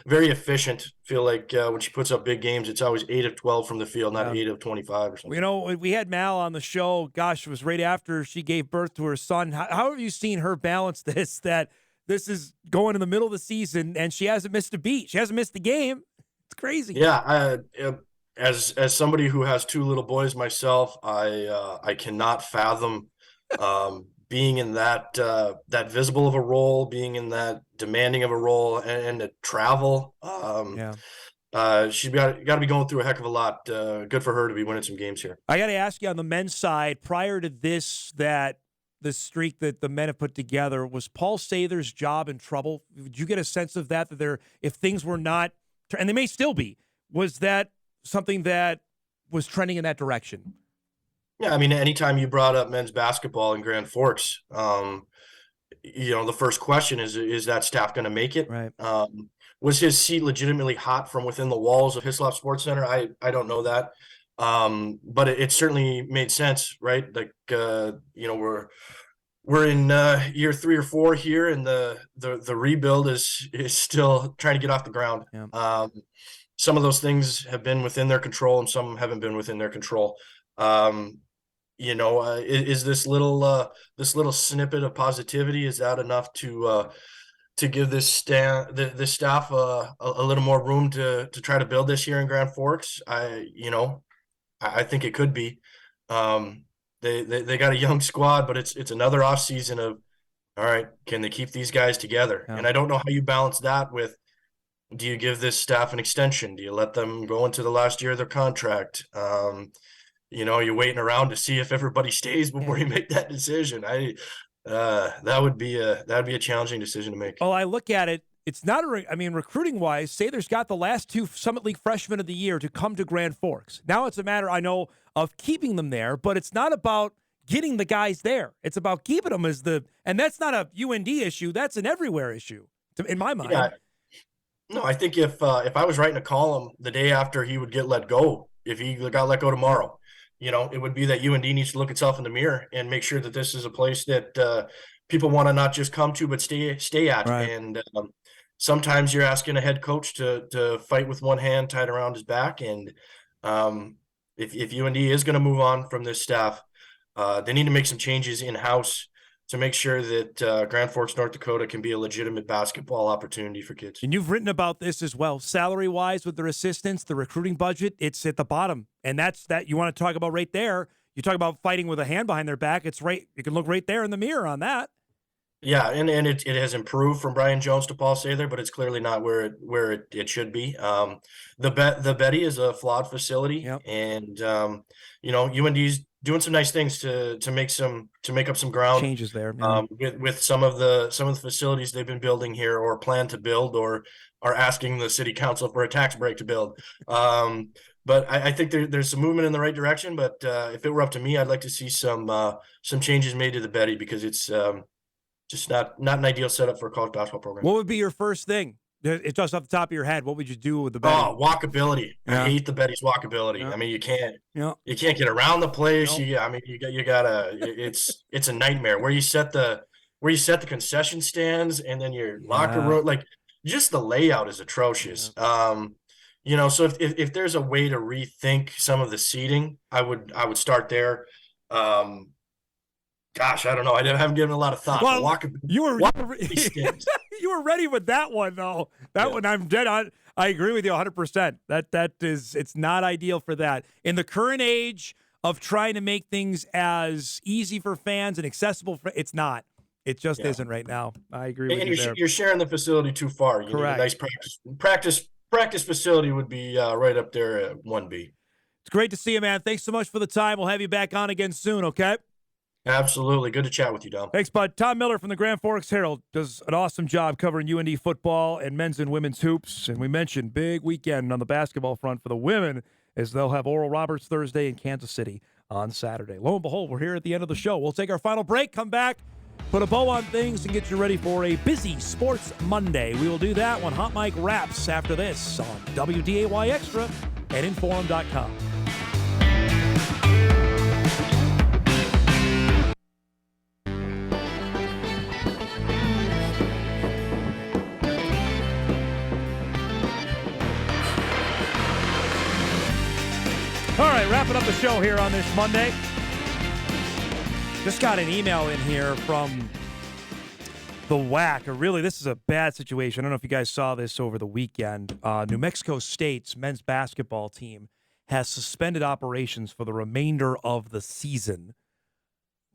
very efficient. Feel like when she puts up big games, it's always 8 of 12 from the field, not 8 of 25 or something. You know, we had Mal on the show. Gosh, it was right after she gave birth to her son. How have you seen her balance this? That this is going in the middle of the season and she hasn't missed a beat. She hasn't missed a game. It's crazy. Yeah, as somebody who has 2 little boys myself, I cannot fathom being in that visible of a role, being in that demanding of a role, and to travel. She's got to be going through a heck of a lot. Good for her to be winning some games here. I got to ask you on the men's side, prior to this, the streak that the men have put together, was Paul Sather's job in trouble? Did you get a sense of that if things were not, and they may still be, was that something that was trending in that direction? Yeah, I mean, anytime you brought up men's basketball in Grand Forks, the first question is that staff going to make it? Right. Was his seat legitimately hot from within the walls of Hislop Sports Center? I don't know that. But it certainly made sense, right? Like, we're in year 3 or 4 here, and the rebuild is still trying to get off the ground. Yeah. Some of those things have been within their control, and some haven't been within their control. Is this little snippet of positivity, is that enough to give this staff a little more room to try to build this year in Grand Forks? I think it could be. They got a young squad, but it's another off season of, all right, can they keep these guys together? Yeah. And I don't know how you balance that with, do you give this staff an extension? Do you let them go into the last year of their contract? You're waiting around to see if everybody stays before you make that decision. That would be a challenging decision to make. Oh, I look at it. It's not recruiting wise, Sather's got the last 2 Summit League freshmen of the year to come to Grand Forks. Now it's a matter, I know, of keeping them there, but it's not about getting the guys there. It's about keeping them and that's not a UND issue. That's an everywhere issue, in my mind. Yeah. No, I think if I was writing a column the day after he would get let go, if he got let go tomorrow, it would be that UND needs to look itself in the mirror and make sure that this is a place that people want to not just come to, but stay at. Right. And sometimes you're asking a head coach to fight with one hand tied around his back. And if UND is going to move on from this staff, they need to make some changes in-house to make sure that Grand Forks, North Dakota can be a legitimate basketball opportunity for kids. And you've written about this as well. Salary-wise with their assistants, the recruiting budget, it's at the bottom. And that's that you want to talk about right there. You talk about fighting with a hand behind their back. It's right. You can look right there in the mirror on that. Yeah, and it has improved from Brian Jones to Paul Sather, but it's clearly not where it should be. The Betty is a flawed facility, yep. And UND's doing some nice things to make up some ground. Changes there, with some of the facilities they've been building here or plan to build or are asking the city council for a tax break to build. But I think there's some movement in the right direction. But if it were up to me, I'd like to see some changes made to the Betty, because it's just not an ideal setup for a college basketball program. What would be your first thing? It's just off the top of your head. What would you do with the Betty? Oh, walkability. Yeah. I hate the Betty's walkability. Yeah. I mean, you can't get around the place. Nope. You gotta. It's a nightmare where you set the concession stands and then your locker room. Like, just the layout is atrocious. Yeah. So if there's a way to rethink some of the seating, I would start there. Gosh, I don't know. I haven't given a lot of thought. Well, you were ready with that one, though. That one, I'm dead on. I agree with you 100%. It's not ideal for that. In the current age of trying to make things as easy for fans and accessible, it's not. It just isn't right now. I agree with you there. And you're sharing the facility too far. You Correct. need a nice practice facility would be right up there at 1B. It's great to see you, man. Thanks so much for the time. We'll have you back on again soon, okay? Absolutely. Good to chat with you, Dom. Thanks, bud. Tom Miller from the Grand Forks Herald does an awesome job covering UND football and men's and women's hoops. And we mentioned big weekend on the basketball front for the women, as they'll have Oral Roberts Thursday in Kansas City on Saturday. Lo and behold, we're here at the end of the show. We'll take our final break, come back, put a bow on things, and get you ready for a busy Sports Monday. We will do that when Hot Mike wraps after this on WDAY Extra. at InForum.com. All right, wrapping up the show here on this Monday. Just got an email in here from the WAC. Really, this is a bad situation. I don't know if you guys saw this over the weekend. New Mexico State's men's basketball team has suspended operations for the remainder of the season.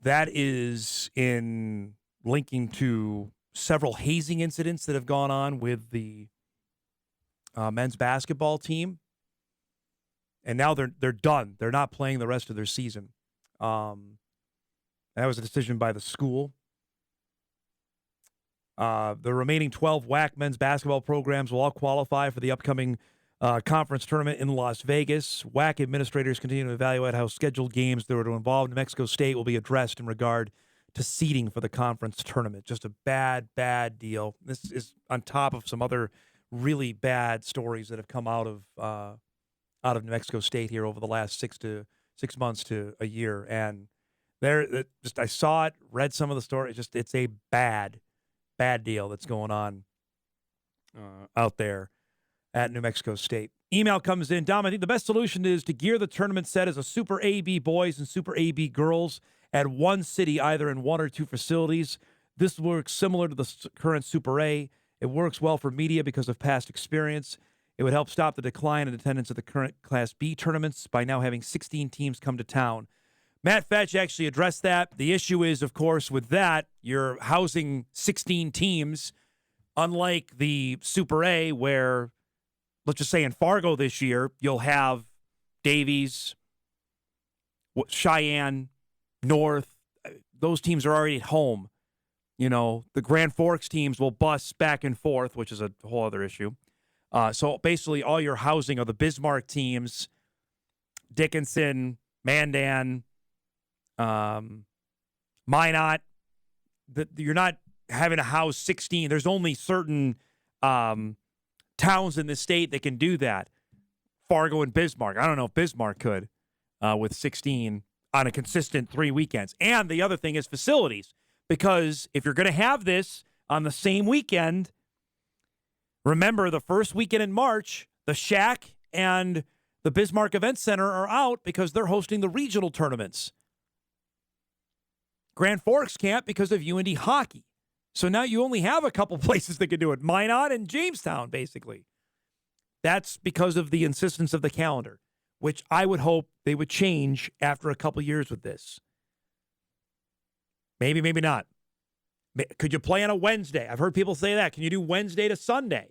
That is in linking to several hazing incidents that have gone on with the men's basketball team. And now they're done. They're not playing the rest of their season. That was a decision by the school. The remaining 12 WAC men's basketball programs will all qualify for the upcoming conference tournament in Las Vegas. WAC administrators continue to evaluate how scheduled games that were to involve New Mexico State will be addressed in regard to seeding for the conference tournament. Just a bad, bad deal. This is on top of some other really bad stories that have come out of New Mexico State here over the last 6 months to a year. And I saw it, read some of the stories. It's a bad deal that's going on out there at New Mexico State. Email comes in. Dom, I think the best solution is to gear the tournament set as a Super AB boys and Super AB girls at one city, either in one or two facilities. This works similar to the current Super A. It works well for media because of past experience. It would help stop the decline in attendance of the current Class B tournaments by now having 16 teams come to town. Matt Fetch actually addressed that. The issue is, of course, with that, you're housing 16 teams, unlike the Super A, where, let's just say in Fargo this year, you'll have Davies, Cheyenne, North. Those teams are already at home. You know, the Grand Forks teams will bus back and forth, which is a whole other issue. So basically all your housing are the Bismarck teams, Dickinson, Mandan, Minot. You're not having to house 16. There's only certain towns in the state that can do that. Fargo and Bismarck. I don't know if Bismarck could with 16 on a consistent 3 weekends. And the other thing is facilities, because if you're going to have this on the same weekend, remember, the first weekend in March, the Shack and the Bismarck Event Center are out because they're hosting the regional tournaments. Grand Forks can't because of UND hockey. So now you only have a couple places that can do it. Minot and Jamestown, basically. That's because of the insistence of the calendar, which I would hope they would change after a couple years with this. Maybe, maybe not. Could you play on a Wednesday? I've heard people say that. Can you do Wednesday to Sunday?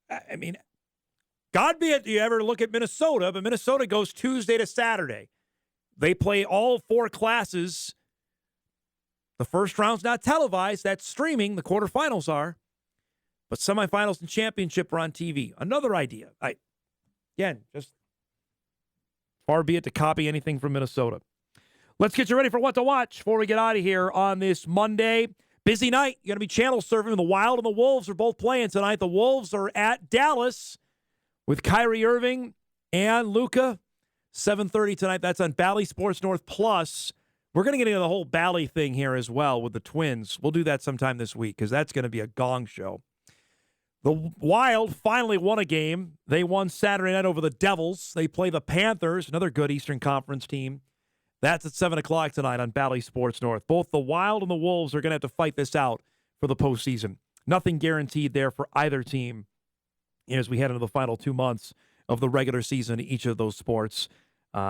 I mean, God be it, you ever look at Minnesota, but Minnesota goes Tuesday to Saturday. They play all 4 classes. The first round's not televised. That's streaming. The quarterfinals are. But semifinals and championship are on TV. Another idea. Again, just far be it to copy anything from Minnesota. Let's get you ready for what to watch before we get out of here on this Monday. Busy night. You're going to be channel surfing. The Wild and the Wolves are both playing tonight. The Wolves are at Dallas with Kyrie Irving and Luka. 7:30 tonight. That's on Bally Sports North Plus. We're going to get into the whole Bally thing here as well with the Twins. We'll do that sometime this week because that's going to be a gong show. The Wild finally won a game. They won Saturday night over the Devils. They play the Panthers, another good Eastern Conference team. That's at 7 o'clock tonight on Bally Sports North. Both the Wild and the Wolves are going to have to fight this out for the postseason. Nothing guaranteed there for either team as we head into the final 2 months of the regular season in each of those sports.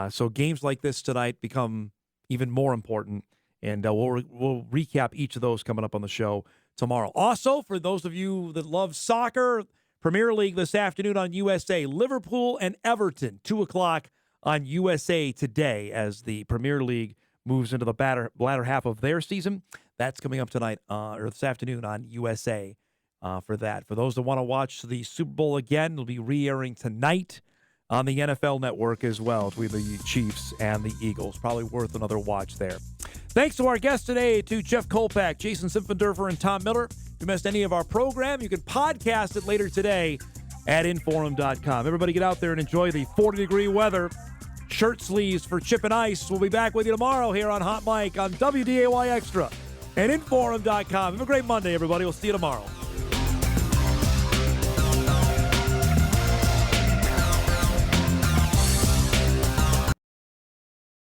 So games like this tonight become even more important, and we'll recap each of those coming up on the show tomorrow. Also, for those of you that love soccer, Premier League this afternoon on USA. Liverpool and Everton, 2 o'clock on USA Today as the Premier League moves into the latter half of their season. That's coming up tonight or this afternoon on USA for that. For those that want to watch the Super Bowl again, it'll be re-airing tonight on the NFL Network as well between the Chiefs and the Eagles. Probably worth another watch there. Thanks to our guests today, to Jeff Kolpack, Jason Simpfenderfer, and Tom Miller. If you missed any of our program, you can podcast it later today at InForum.com. Everybody get out there and enjoy the 40-degree weather. Shirt sleeves for Chip and Ice. We'll be back with you tomorrow here on Hot Mike on WDAY Extra and InForum.com. Have a great Monday, everybody. We'll see you tomorrow.